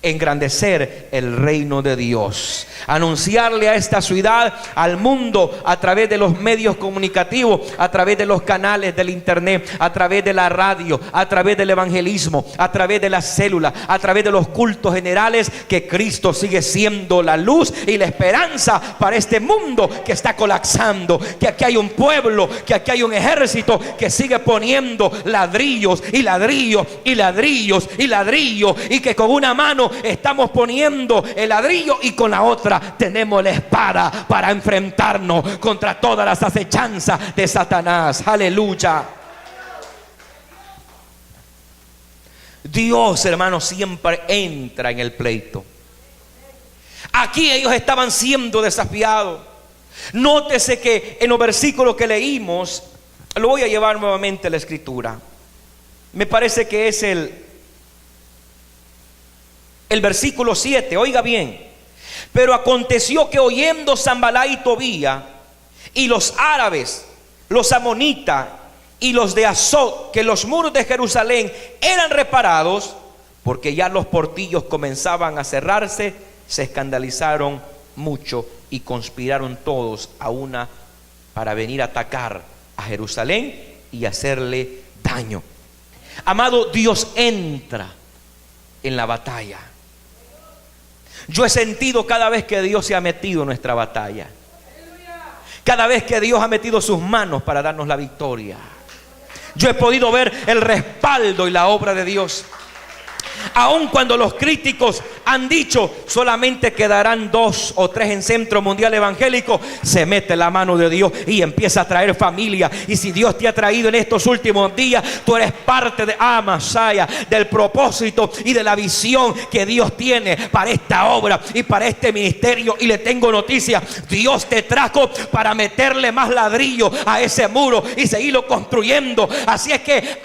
engrandecer el reino de Dios, anunciarle a esta ciudad, al mundo, a través de los medios comunicativos, a través de los canales del internet, a través de la radio, a través del evangelismo, a través de las células, a través de los cultos generales, que Cristo sigue siendo la luz y la esperanza para este mundo que está colapsando, que aquí hay un pueblo, que aquí hay un ejército que sigue poniendo ladrillos y ladrillos y ladrillos y ladrillos, y que con una mano estamos poniendo el ladrillo y con la otra tenemos la espada para enfrentarnos contra todas las acechanzas de Satanás. Aleluya. Dios, hermano, siempre entra en el pleito. Aquí ellos estaban siendo desafiados. Nótese que en los versículos que leímos, lo voy a llevar nuevamente a la escritura. Me parece que es el versículo 7, oiga bien. Pero aconteció que oyendo Sanballat y Tobía y los árabes, los amonitas y los de Azot, que los muros de Jerusalén eran reparados, porque ya los portillos comenzaban a cerrarse, se escandalizaron mucho y conspiraron todos a una para venir a atacar a Jerusalén y hacerle daño. Amado, Dios entra en la batalla. Yo he sentido cada vez que Dios se ha metido en nuestra batalla, cada vez que Dios ha metido sus manos para darnos la victoria. Yo he podido ver el respaldo y la obra de Dios. Aun cuando los críticos han dicho solamente quedarán 2 o 3 en Centro Mundial Evangélico, se mete la mano de Dios y empieza a traer familia. Y si Dios te ha traído en estos últimos días, tú eres parte de Masaya, del propósito y de la visión que Dios tiene para esta obra y para este ministerio. Y le tengo noticia: Dios te trajo para meterle más ladrillo a ese muro y seguirlo construyendo. Así es que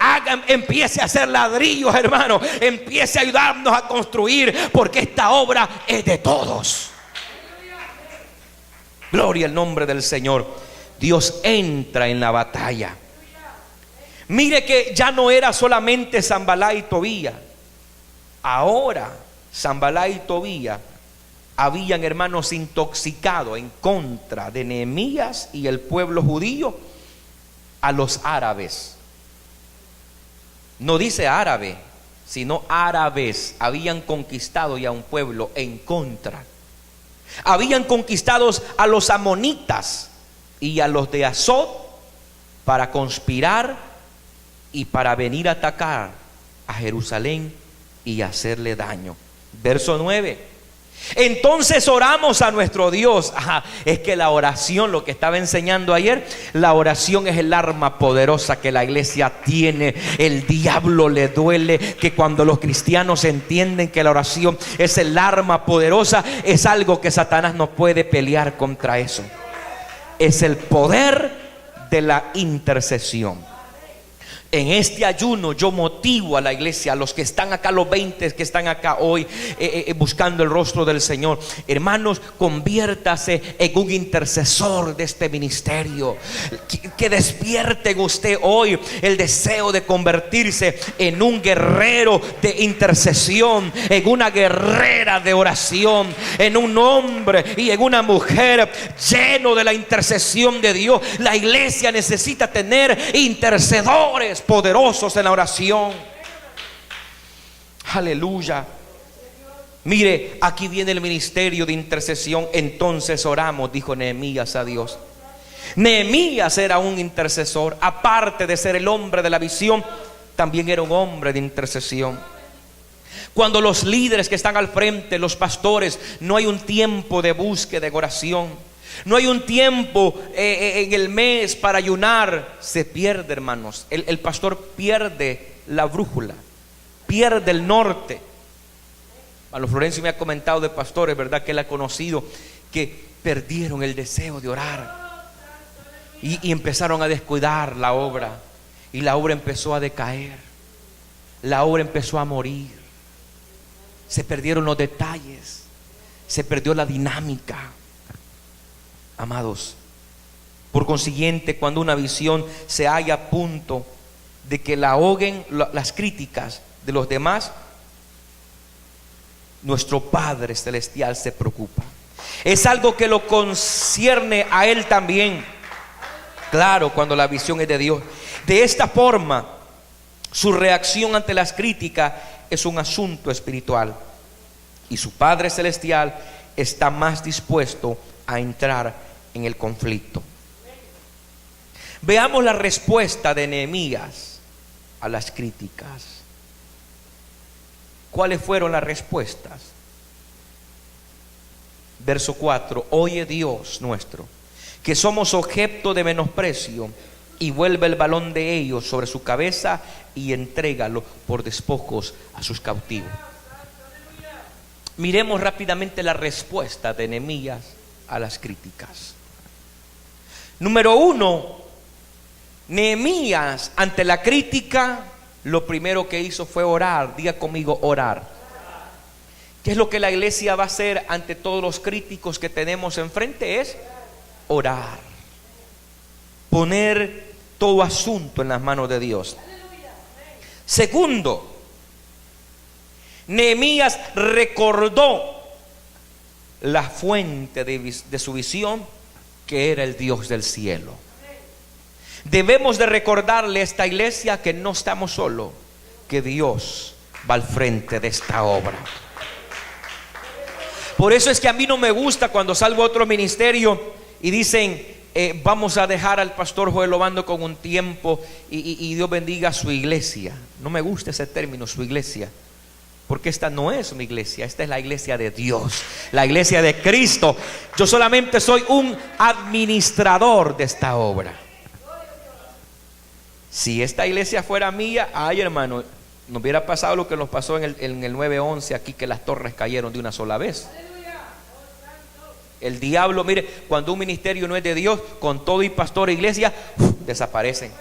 empiece a hacer ladrillos, hermano. Empiece a ayudarnos a construir, porque esta obra es de todos. Gloria al nombre del Señor. Dios entra en la batalla. Mire que ya no era solamente Sanballat y Tobía. Ahora Sanballat y Tobía habían, hermanos, intoxicado en contra de Nehemías y el pueblo judío a los árabes. No dice árabe, sino árabes. Habían conquistado ya un pueblo en contra. Habían conquistado a los amonitas y a los de Azot para conspirar y para venir a atacar a Jerusalén y hacerle daño. Verso 9. Entonces oramos a nuestro Dios. Es que la oración, lo que estaba enseñando ayer, la oración es el arma poderosa que la iglesia tiene. El diablo le duele que cuando los cristianos entienden que la oración es el arma poderosa, es algo que Satanás no puede pelear contra eso. Es el poder de la intercesión. En este ayuno yo motivo a la iglesia, a los que están acá, los 20 que están acá hoy buscando el rostro del Señor. Hermanos, conviértase en un intercesor de este ministerio. Que despierte en usted hoy el deseo de convertirse en un guerrero de intercesión, en una guerrera de oración, en un hombre y en una mujer lleno de la intercesión de Dios. La iglesia necesita tener intercedores poderosos en la oración. Aleluya. Mire, aquí viene el ministerio de intercesión. Entonces oramos, dijo Nehemías a Dios. Nehemías era un intercesor. Aparte de ser el hombre de la visión, también era un hombre de intercesión. Cuando los líderes que están al frente, los pastores, no hay un tiempo de búsqueda, de oración, no hay un tiempo en el mes para ayunar, se pierde, hermanos. El pastor pierde la brújula, pierde el norte. A los Florencio me ha comentado de pastores, ¿verdad?, que él ha conocido, que perdieron el deseo de orar y empezaron a descuidar la obra. Y la obra empezó a decaer, la obra empezó a morir. Se perdieron los detalles, se perdió la dinámica. Amados, por consiguiente, cuando una visión se halla a punto de que la ahoguen las críticas de los demás, nuestro Padre Celestial se preocupa. Es algo que lo concierne a Él también. Claro, cuando la visión es de Dios. De esta forma, su reacción ante las críticas es un asunto espiritual. Y su Padre Celestial está más dispuesto a entrar en el conflicto. Veamos la respuesta de Nehemías a las críticas. ¿Cuáles fueron las respuestas? Verso 4: oye, Dios nuestro, que somos objeto de menosprecio, y vuelve el balón de ellos sobre su cabeza y entrégalo por despojos a sus cautivos. Miremos rápidamente la respuesta de Nehemías a las críticas. Número 1, Nehemías ante la crítica, lo primero que hizo fue orar. Diga conmigo, orar. ¿Qué es lo que la iglesia va a hacer ante todos los críticos que tenemos enfrente? Es orar. Poner todo asunto en las manos de Dios. Segundo, Nehemías recordó la fuente de su visión, que era el Dios del cielo. Debemos de recordarle a esta iglesia que no estamos solos, que Dios va al frente de esta obra. Por eso es que a mí no me gusta cuando salgo a otro ministerio y dicen: vamos a dejar al pastor Joel Obando con un tiempo y Dios bendiga a su iglesia. No me gusta ese término, su iglesia, porque esta no es una iglesia, esta es la iglesia de Dios, la iglesia de Cristo. Yo solamente soy un administrador de esta obra. Si esta iglesia fuera mía, ay hermano, no hubiera pasado lo que nos pasó en el 9/11 aquí, que las torres cayeron de una sola vez. El diablo, mire, cuando un ministerio no es de Dios, con todo y pastor e iglesia, desaparecen.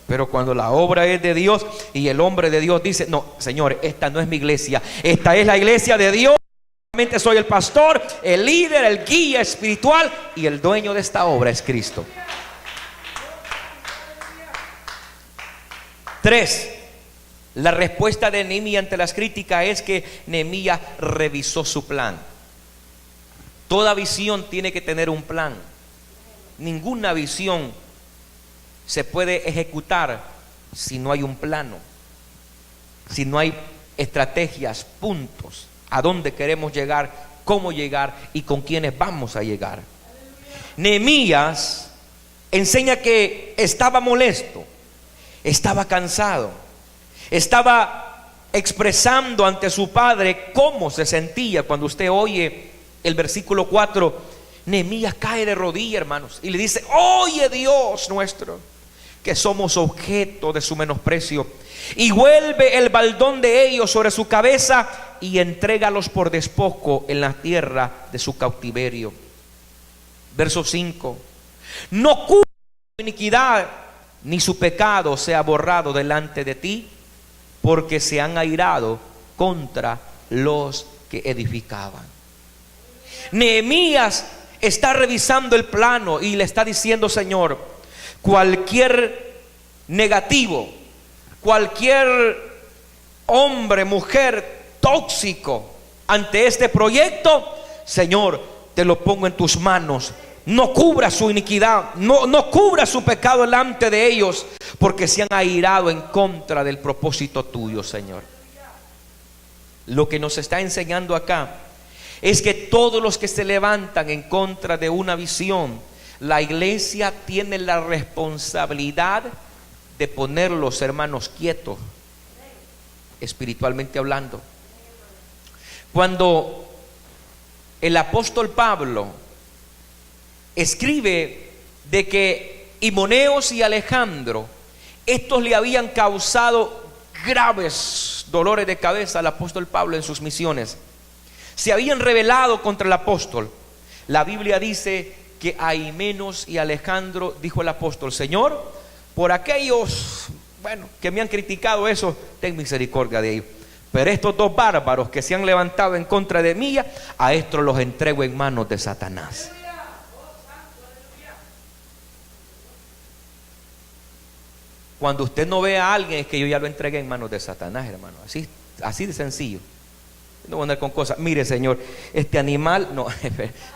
Pero cuando la obra es de Dios y el hombre de Dios dice: no, Señor, esta no es mi iglesia, esta es la iglesia de Dios. Solamente soy el pastor, el líder, el guía espiritual, y el dueño de esta obra es Cristo. 3. La respuesta de Nehemías ante las críticas es que Nehemías revisó su plan. Toda visión tiene que tener un plan. Ninguna visión se puede ejecutar si no hay un plano, si no hay estrategias, puntos, a dónde queremos llegar, cómo llegar y con quiénes vamos a llegar. Nehemías enseña que estaba molesto, estaba cansado, estaba expresando ante su padre cómo se sentía. Cuando usted oye el versículo 4, Nehemías cae de rodillas, hermanos, y le dice: oye, Dios nuestro, que somos objeto de su menosprecio, y vuelve el baldón de ellos sobre su cabeza y entrégalos por despojo en la tierra de su cautiverio. Verso 5: no cubra su iniquidad, ni su pecado sea borrado delante de ti, porque se han airado contra los que edificaban. Nehemías está revisando el plano y le está diciendo: Señor, cualquier negativo, cualquier hombre, mujer tóxico ante este proyecto, Señor, te lo pongo en tus manos. No cubra su iniquidad, no cubra su pecado delante de ellos, porque se han airado en contra del propósito tuyo, Señor. Lo que nos está enseñando acá es que todos los que se levantan en contra de una visión, la iglesia tiene la responsabilidad de ponerlos, hermanos, quietos, espiritualmente hablando. Cuando el apóstol Pablo escribe de que Himeneos y Alejandro, estos le habían causado graves dolores de cabeza al apóstol Pablo en sus misiones, se habían rebelado contra el apóstol. La Biblia dice que a Himeneos y Alejandro dijo el apóstol: Señor, por aquellos, que me han criticado eso, ten misericordia de ellos. Pero estos dos bárbaros que se han levantado en contra de mí, a estos los entrego en manos de Satanás. Cuando usted no ve a alguien, es que yo ya lo entregué en manos de Satanás, hermano. Así de sencillo. No voy a andar con cosas. Mire, Señor, este animal, no,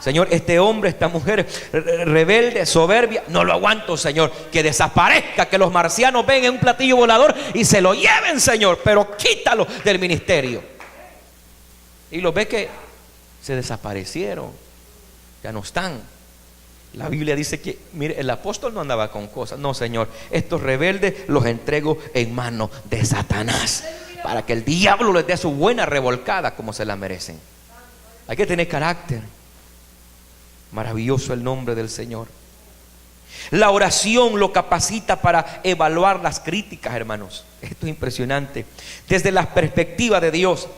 Señor, este hombre, esta mujer rebelde, soberbia, no lo aguanto, Señor. Que desaparezca, que los marcianos vengan en un platillo volador y se lo lleven, Señor, pero quítalo del ministerio. Y lo ve que se desaparecieron, ya no están. La Biblia dice que, mire, el apóstol no andaba con cosas. No, Señor, estos rebeldes los entrego en manos de Satanás, para que el diablo les dé su buena revolcada como se la merecen. Hay que tener carácter. Maravilloso el nombre del Señor. La oración lo capacita para evaluar las críticas, hermanos. Esto es impresionante. Desde la perspectiva de Dios.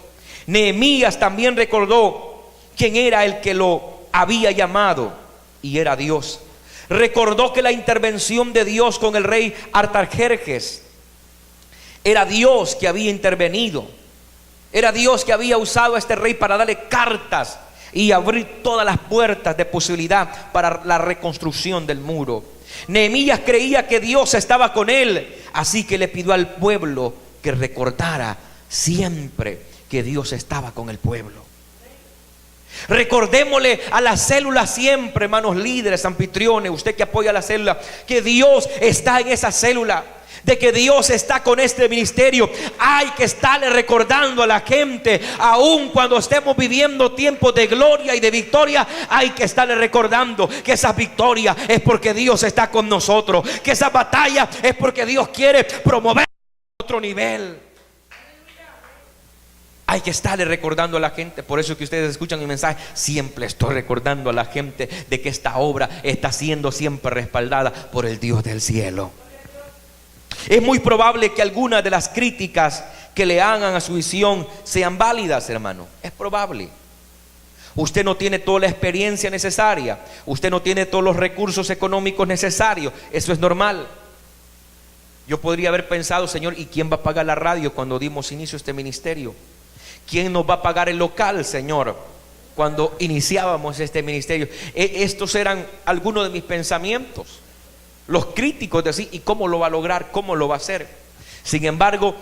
Nehemías también recordó quién era el que lo había llamado, y era Dios. Recordó que la intervención de Dios con el rey Artajerjes, era Dios que había intervenido. Era Dios que había usado a este rey para darle cartas y abrir todas las puertas de posibilidad para la reconstrucción del muro. Nehemías creía que Dios estaba con él, así que le pidió al pueblo que recordara siempre que Dios estaba con el pueblo. Recordémosle a la célula siempre, hermanos líderes, anfitriones, usted que apoya la célula, que Dios está en esa célula, de que Dios está con este ministerio. Hay que estarle recordando a la gente, aun cuando estemos viviendo tiempos de gloria y de victoria, hay que estarle recordando que esa victoria es porque Dios está con nosotros, que esa batalla es porque Dios quiere promover a otro nivel. Hay que estarle recordando a la gente. Por eso que ustedes escuchan mi mensaje, siempre estoy recordando a la gente de que esta obra está siendo siempre respaldada por el Dios del cielo. Es muy probable que algunas de las críticas que le hagan a su visión sean válidas, hermano. Es probable. Usted no tiene toda la experiencia necesaria, usted no tiene todos los recursos económicos necesarios. Eso es normal. Yo podría haber pensado, Señor, ¿y quién va a pagar la radio cuando dimos inicio a este ministerio? ¿Quién nos va a pagar el local, Señor, cuando iniciábamos este ministerio? Estos eran algunos de mis pensamientos. Los críticos decían, ¿y cómo lo va a lograr? ¿Cómo lo va a hacer? Sin embargo,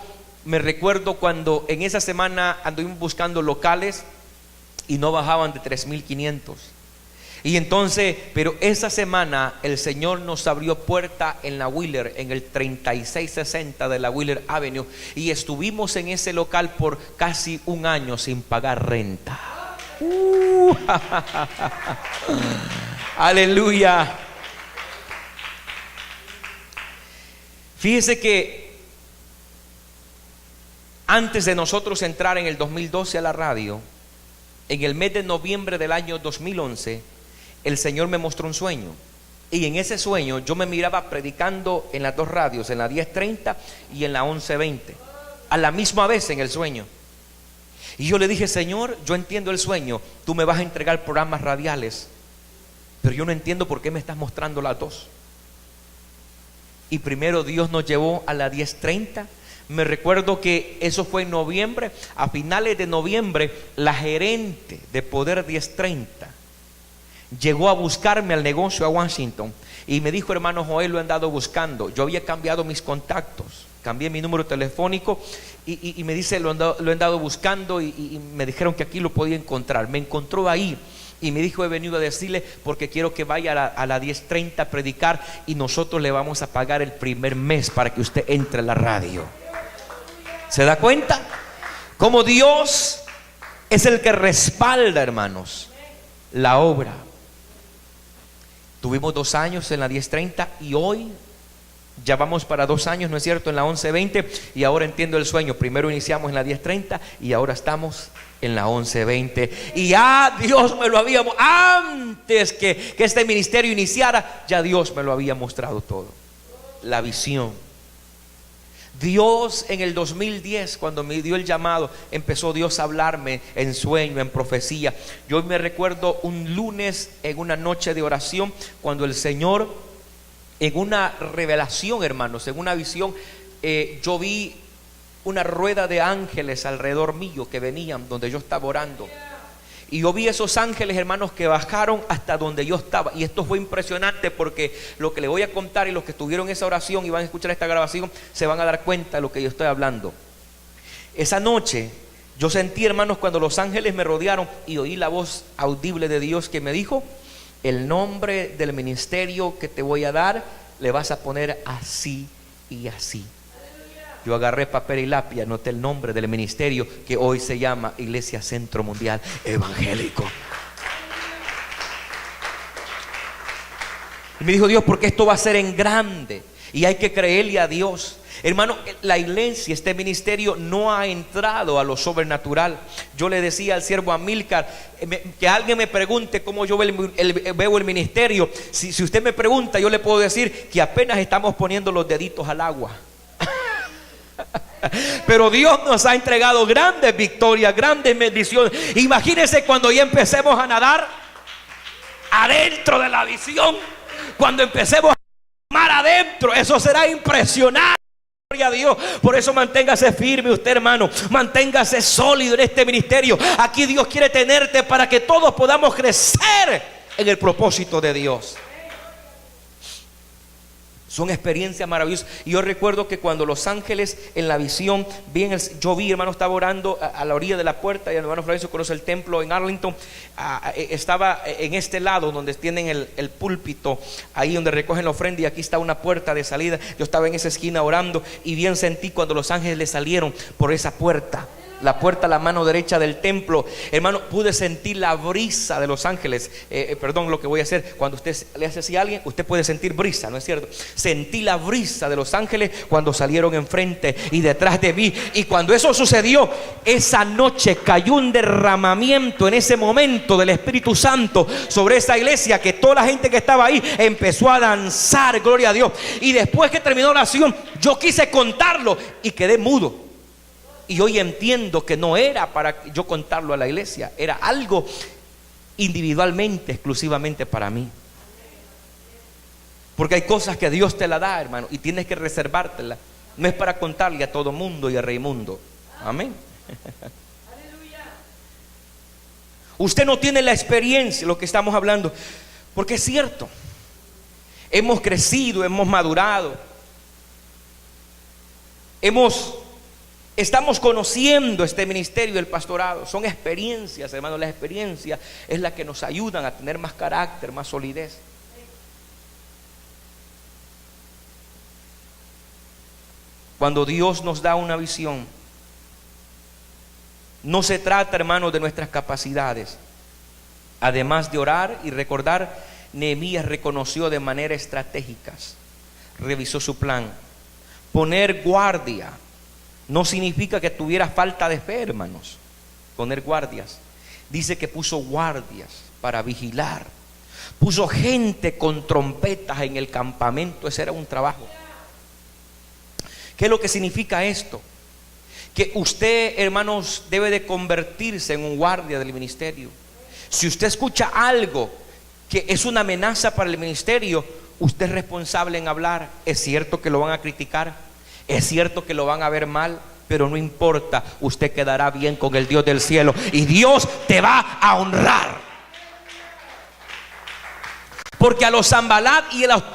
me recuerdo cuando en esa semana anduvimos buscando locales y no bajaban de 3,500. Y entonces, pero esa semana el Señor nos abrió puerta en la Wheeler, en el 3660 de la Wheeler Avenue, y estuvimos en ese local por casi un año sin pagar renta. Aleluya. Fíjese que antes de nosotros entrar en el 2012 a la radio, en el mes de noviembre del año 2011, el Señor me mostró un sueño. Y en ese sueño yo me miraba predicando en las dos radios, en la 1030 y en la 1120, a la misma vez en el sueño. Y yo le dije, Señor, yo entiendo el sueño, tú me vas a entregar programas radiales, pero yo no entiendo por qué me estás mostrando las dos. Y primero Dios nos llevó a la 1030. Me recuerdo que eso fue en noviembre. A finales de noviembre, la gerente de Poder 1030 llegó a buscarme al negocio a Washington y me dijo, hermano Joel, lo he andado buscando. Yo había cambiado mis contactos, cambié mi número telefónico y me dice, lo he andado buscando y me dijeron que aquí lo podía encontrar. Me encontró ahí y me dijo, he venido a decirle porque quiero que vaya a la 1030 a predicar y nosotros le vamos a pagar el primer mes para que usted entre a la radio. ¿Se da cuenta? Como Dios es el que respalda, hermanos, la obra. Tuvimos 2 años en la 1030 y hoy ya vamos para 2 años, ¿no es cierto?, en la 1120. Y ahora entiendo el sueño. Primero iniciamos en la 1030 y ahora estamos en la 1120. Y ya Dios me lo había, antes que este ministerio iniciara, ya Dios me lo había mostrado todo. La visión. Dios en el 2010, cuando me dio el llamado, empezó Dios a hablarme en sueño, en profecía. Yo me recuerdo un lunes en una noche de oración, cuando el Señor, en una revelación, hermanos, en una visión, yo vi una rueda de ángeles alrededor mío que venían donde yo estaba orando. Y yo vi esos ángeles, hermanos, que bajaron hasta donde yo estaba. Y esto fue impresionante porque lo que le voy a contar, y los que estuvieron en esa oración y van a escuchar esta grabación, se van a dar cuenta de lo que yo estoy hablando. Esa noche Yo sentí, hermanos, cuando los ángeles me rodearon y oí la voz audible de Dios que me dijo: el nombre del ministerio que te voy a dar le vas a poner así y así. Yo agarré papel y lápiz y anoté el nombre del ministerio, que hoy se llama Iglesia Centro Mundial Evangélico. Y me dijo Dios: porque esto va a ser en grande y hay que creerle a Dios. Hermano, la iglesia, este ministerio no ha entrado a lo sobrenatural. Yo le decía al siervo Amílcar, que alguien me pregunte cómo yo veo el ministerio. Si usted me pregunta, yo le puedo decir que apenas estamos poniendo los deditos al agua. Pero Dios nos ha entregado grandes victorias, grandes bendiciones. Imagínense cuando ya empecemos a nadar adentro de la visión, cuando empecemos a mar adentro, eso será impresionante. Gloria a Dios. Por eso manténgase firme usted, hermano, manténgase sólido en este ministerio. Aquí Dios quiere tenerte para que todos podamos crecer en el propósito de Dios. Son experiencias maravillosas. Y yo recuerdo que cuando los ángeles en la visión, yo vi, hermano, estaba orando a la orilla de la puerta. Y el hermano Florencio conoce el templo en Arlington. Estaba en este lado donde tienen el púlpito, ahí donde recogen la ofrenda, y aquí está una puerta de salida. Yo estaba en esa esquina orando y bien sentí cuando los ángeles salieron por esa puerta. La puerta a la mano derecha del templo, hermano, pude sentir la brisa de los ángeles. Perdón, lo que voy a hacer, cuando usted le hace así a alguien, usted puede sentir brisa, ¿no es cierto? Sentí la brisa de los ángeles cuando salieron enfrente y detrás de mí. Y cuando eso sucedió, esa noche cayó un derramamiento en ese momento del Espíritu Santo sobre esa iglesia, que toda la gente que estaba ahí empezó a danzar, gloria a Dios. Y después que terminó la oración, yo quise contarlo y quedé mudo. Y hoy entiendo que no era para yo contarlo a la iglesia, era algo individualmente, exclusivamente para mí. Porque hay cosas que Dios te la da, hermano, y tienes que reservártela. No es para contarle a todo mundo y a Raimundo. Amén. Usted no tiene la experiencia, lo que estamos hablando, porque es cierto, hemos crecido, hemos madurado, estamos conociendo este ministerio del pastorado. Son experiencias, hermanos. La experiencia es la que nos ayudan a tener más carácter, más solidez. Cuando Dios nos da una visión, no se trata, hermanos, de nuestras capacidades. Además de orar y recordar, Nehemías reconoció de manera estratégica, revisó su plan. Poner guardia no significa que tuviera falta de fe, hermanos. Poner guardias, dice que puso guardias para vigilar, puso gente con trompetas en el campamento. Ese era un trabajo. ¿Qué es lo que significa esto? Que usted, hermanos, debe de convertirse en un guardia del ministerio. Si usted escucha algo que es una amenaza para el ministerio, usted es responsable en hablar. Es cierto que lo van a criticar, es cierto que lo van a ver mal, pero no importa, usted quedará bien con el Dios del cielo y Dios te va a honrar. Porque a los Sanbalat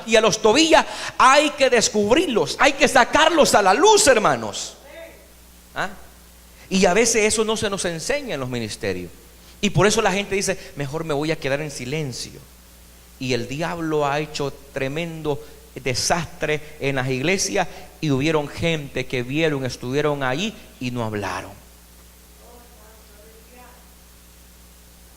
y a los Tobías hay que descubrirlos, hay que sacarlos a la luz, hermanos. Y a veces eso no se nos enseña en los ministerios. Y por eso la gente dice: mejor me voy a quedar en silencio. Y el diablo ha hecho tremendo desastre en las iglesias, y hubieron gente que vieron, estuvieron ahí y no hablaron.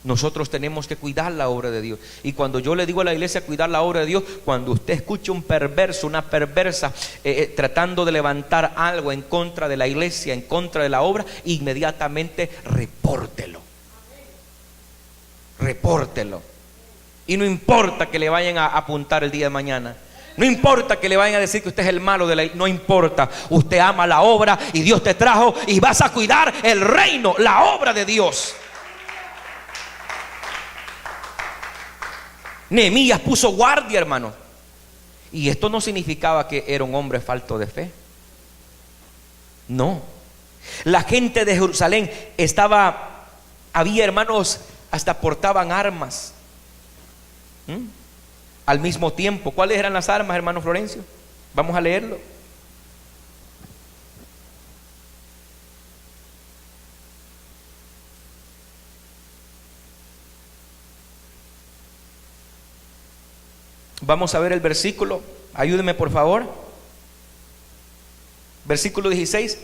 Nosotros tenemos que cuidar la obra de Dios. Y cuando yo le digo a la iglesia cuidar la obra de Dios, cuando usted escuche un perverso, una perversa tratando de levantar algo en contra de la iglesia, en contra de la obra, inmediatamente repórtelo. Repórtelo. Y no importa que le vayan a apuntar el día de mañana, no importa que le vayan a decir que usted es el malo de la iglesia, no importa. Usted ama la obra y Dios te trajo y vas a cuidar el reino, la obra de Dios. Nehemías puso guardia, hermano. Y esto no significaba que era un hombre falto de fe. No. La gente de Jerusalén había, hermanos, hasta portaban armas. Al mismo tiempo. ¿Cuáles eran las armas, hermano Florencio? Vamos a leerlo. Vamos a ver el versículo. Ayúdeme por favor. Versículo 16.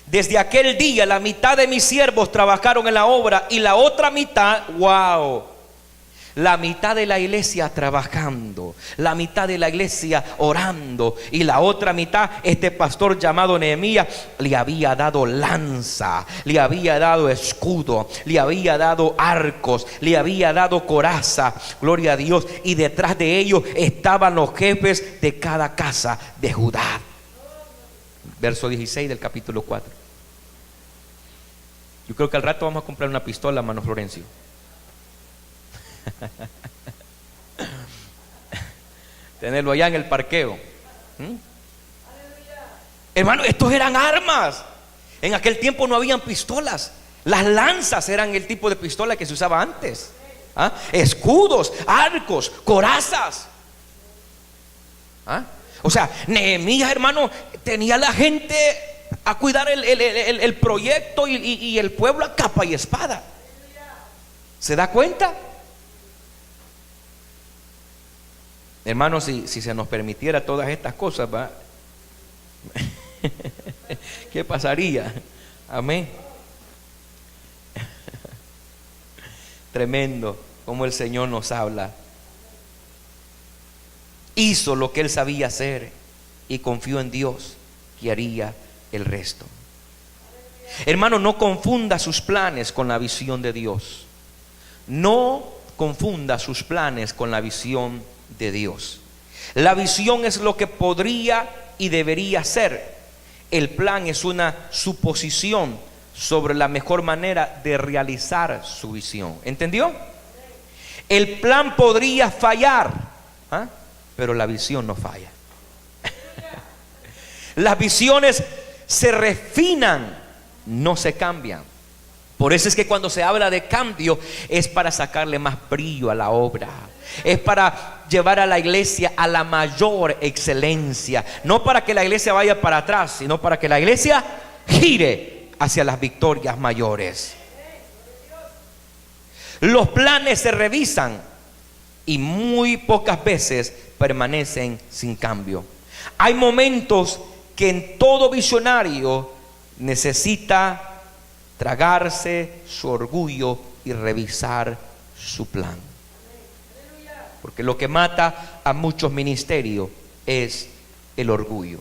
Desde aquel día la mitad de mis siervos trabajaron en la obra y la otra mitad, wow, la mitad de la iglesia trabajando, la mitad de la iglesia orando, y la otra mitad, este pastor llamado Nehemías le había dado lanza, le había dado escudo, le había dado arcos, le había dado coraza, gloria a Dios, y detrás de ellos estaban los jefes de cada casa de Judá. Verso 16 del capítulo 4. Yo creo que al rato vamos a comprar una pistola, hermano Florencio. Tenerlo allá en el parqueo. Hermano, estos eran armas. En aquel tiempo no habían pistolas. Las lanzas eran el tipo de pistola que se usaba antes. Escudos, arcos, corazas. O sea, Nehemías, hermano, tenía a la gente a cuidar el proyecto y el pueblo a capa y espada. ¿Se da cuenta? Hermano, si se nos permitiera todas estas cosas, ¿va? ¿Qué pasaría? Amén. Tremendo como el Señor nos habla. Hizo lo que él sabía hacer y confió en Dios que haría el resto. Hermano, no confunda sus planes con la visión de Dios. No confunda sus planes con la visión de Dios. La visión es lo que podría y debería ser. El plan es una suposición sobre la mejor manera de realizar su visión. ¿Entendió? El plan podría fallar, pero la visión no falla. Las visiones se refinan, no se cambian. Por eso es que cuando se habla de cambio es para sacarle más brillo a la obra, es para llevar a la iglesia a la mayor excelencia, no para que la iglesia vaya para atrás, sino para que la iglesia gire hacia las victorias mayores. Los planes se revisan y muy pocas veces permanecen sin cambio. Hay momentos que en todo visionario necesita tragarse su orgullo y revisar su plan. Porque lo que mata a muchos ministerios es el orgullo.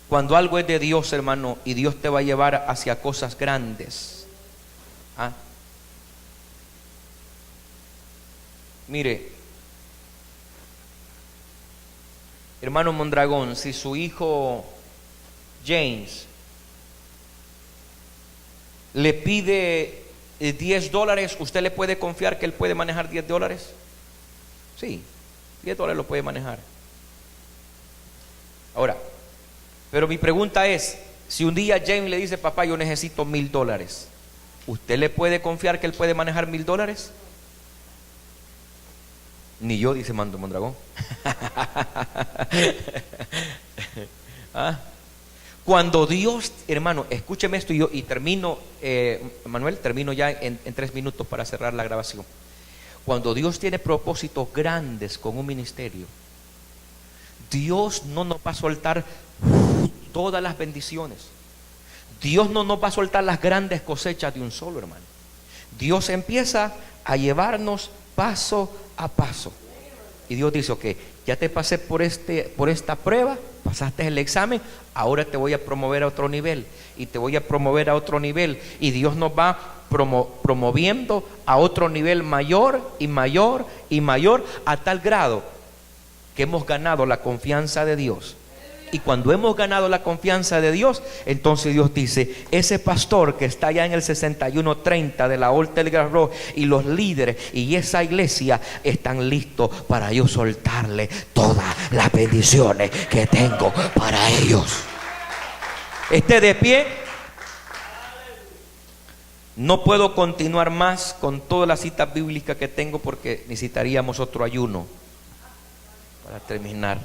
Cuando algo es de Dios, hermano, y Dios te va a llevar hacia cosas grandes. Mire, hermano Mondragón, si su hijo James le pide $10, ¿usted le puede confiar que él puede manejar $10? Sí, $10 lo puede manejar. Ahora, pero mi pregunta es, si un día James le dice, papá, yo necesito $1,000, ¿usted le puede confiar que él puede manejar $1,000? Ni yo, dice Mando Mondragón. Cuando Dios, hermano, escúcheme esto y termino, Manuel, termino ya en 3 minutos para cerrar la grabación. Cuando Dios tiene propósitos grandes con un ministerio, Dios no nos va a soltar todas las bendiciones. Dios no nos va a soltar las grandes cosechas de un solo, hermano. Dios empieza a llevarnos paso a paso. Y Dios dice, ok, ya te pasé por esta prueba, pasaste el examen, ahora te voy a promover a otro nivel, y te voy a promover a otro nivel, y Dios nos va promoviendo a otro nivel mayor y mayor y mayor, a tal grado que hemos ganado la confianza de Dios. Y cuando hemos ganado la confianza de Dios, entonces Dios dice, ese pastor que está allá en el 6130 de la Old Telegraph Road, y los líderes y esa iglesia están listos para yo soltarle todas las bendiciones que tengo para ellos. Esté de pie. No puedo continuar más con todas las citas bíblicas que tengo porque necesitaríamos otro ayuno para terminar.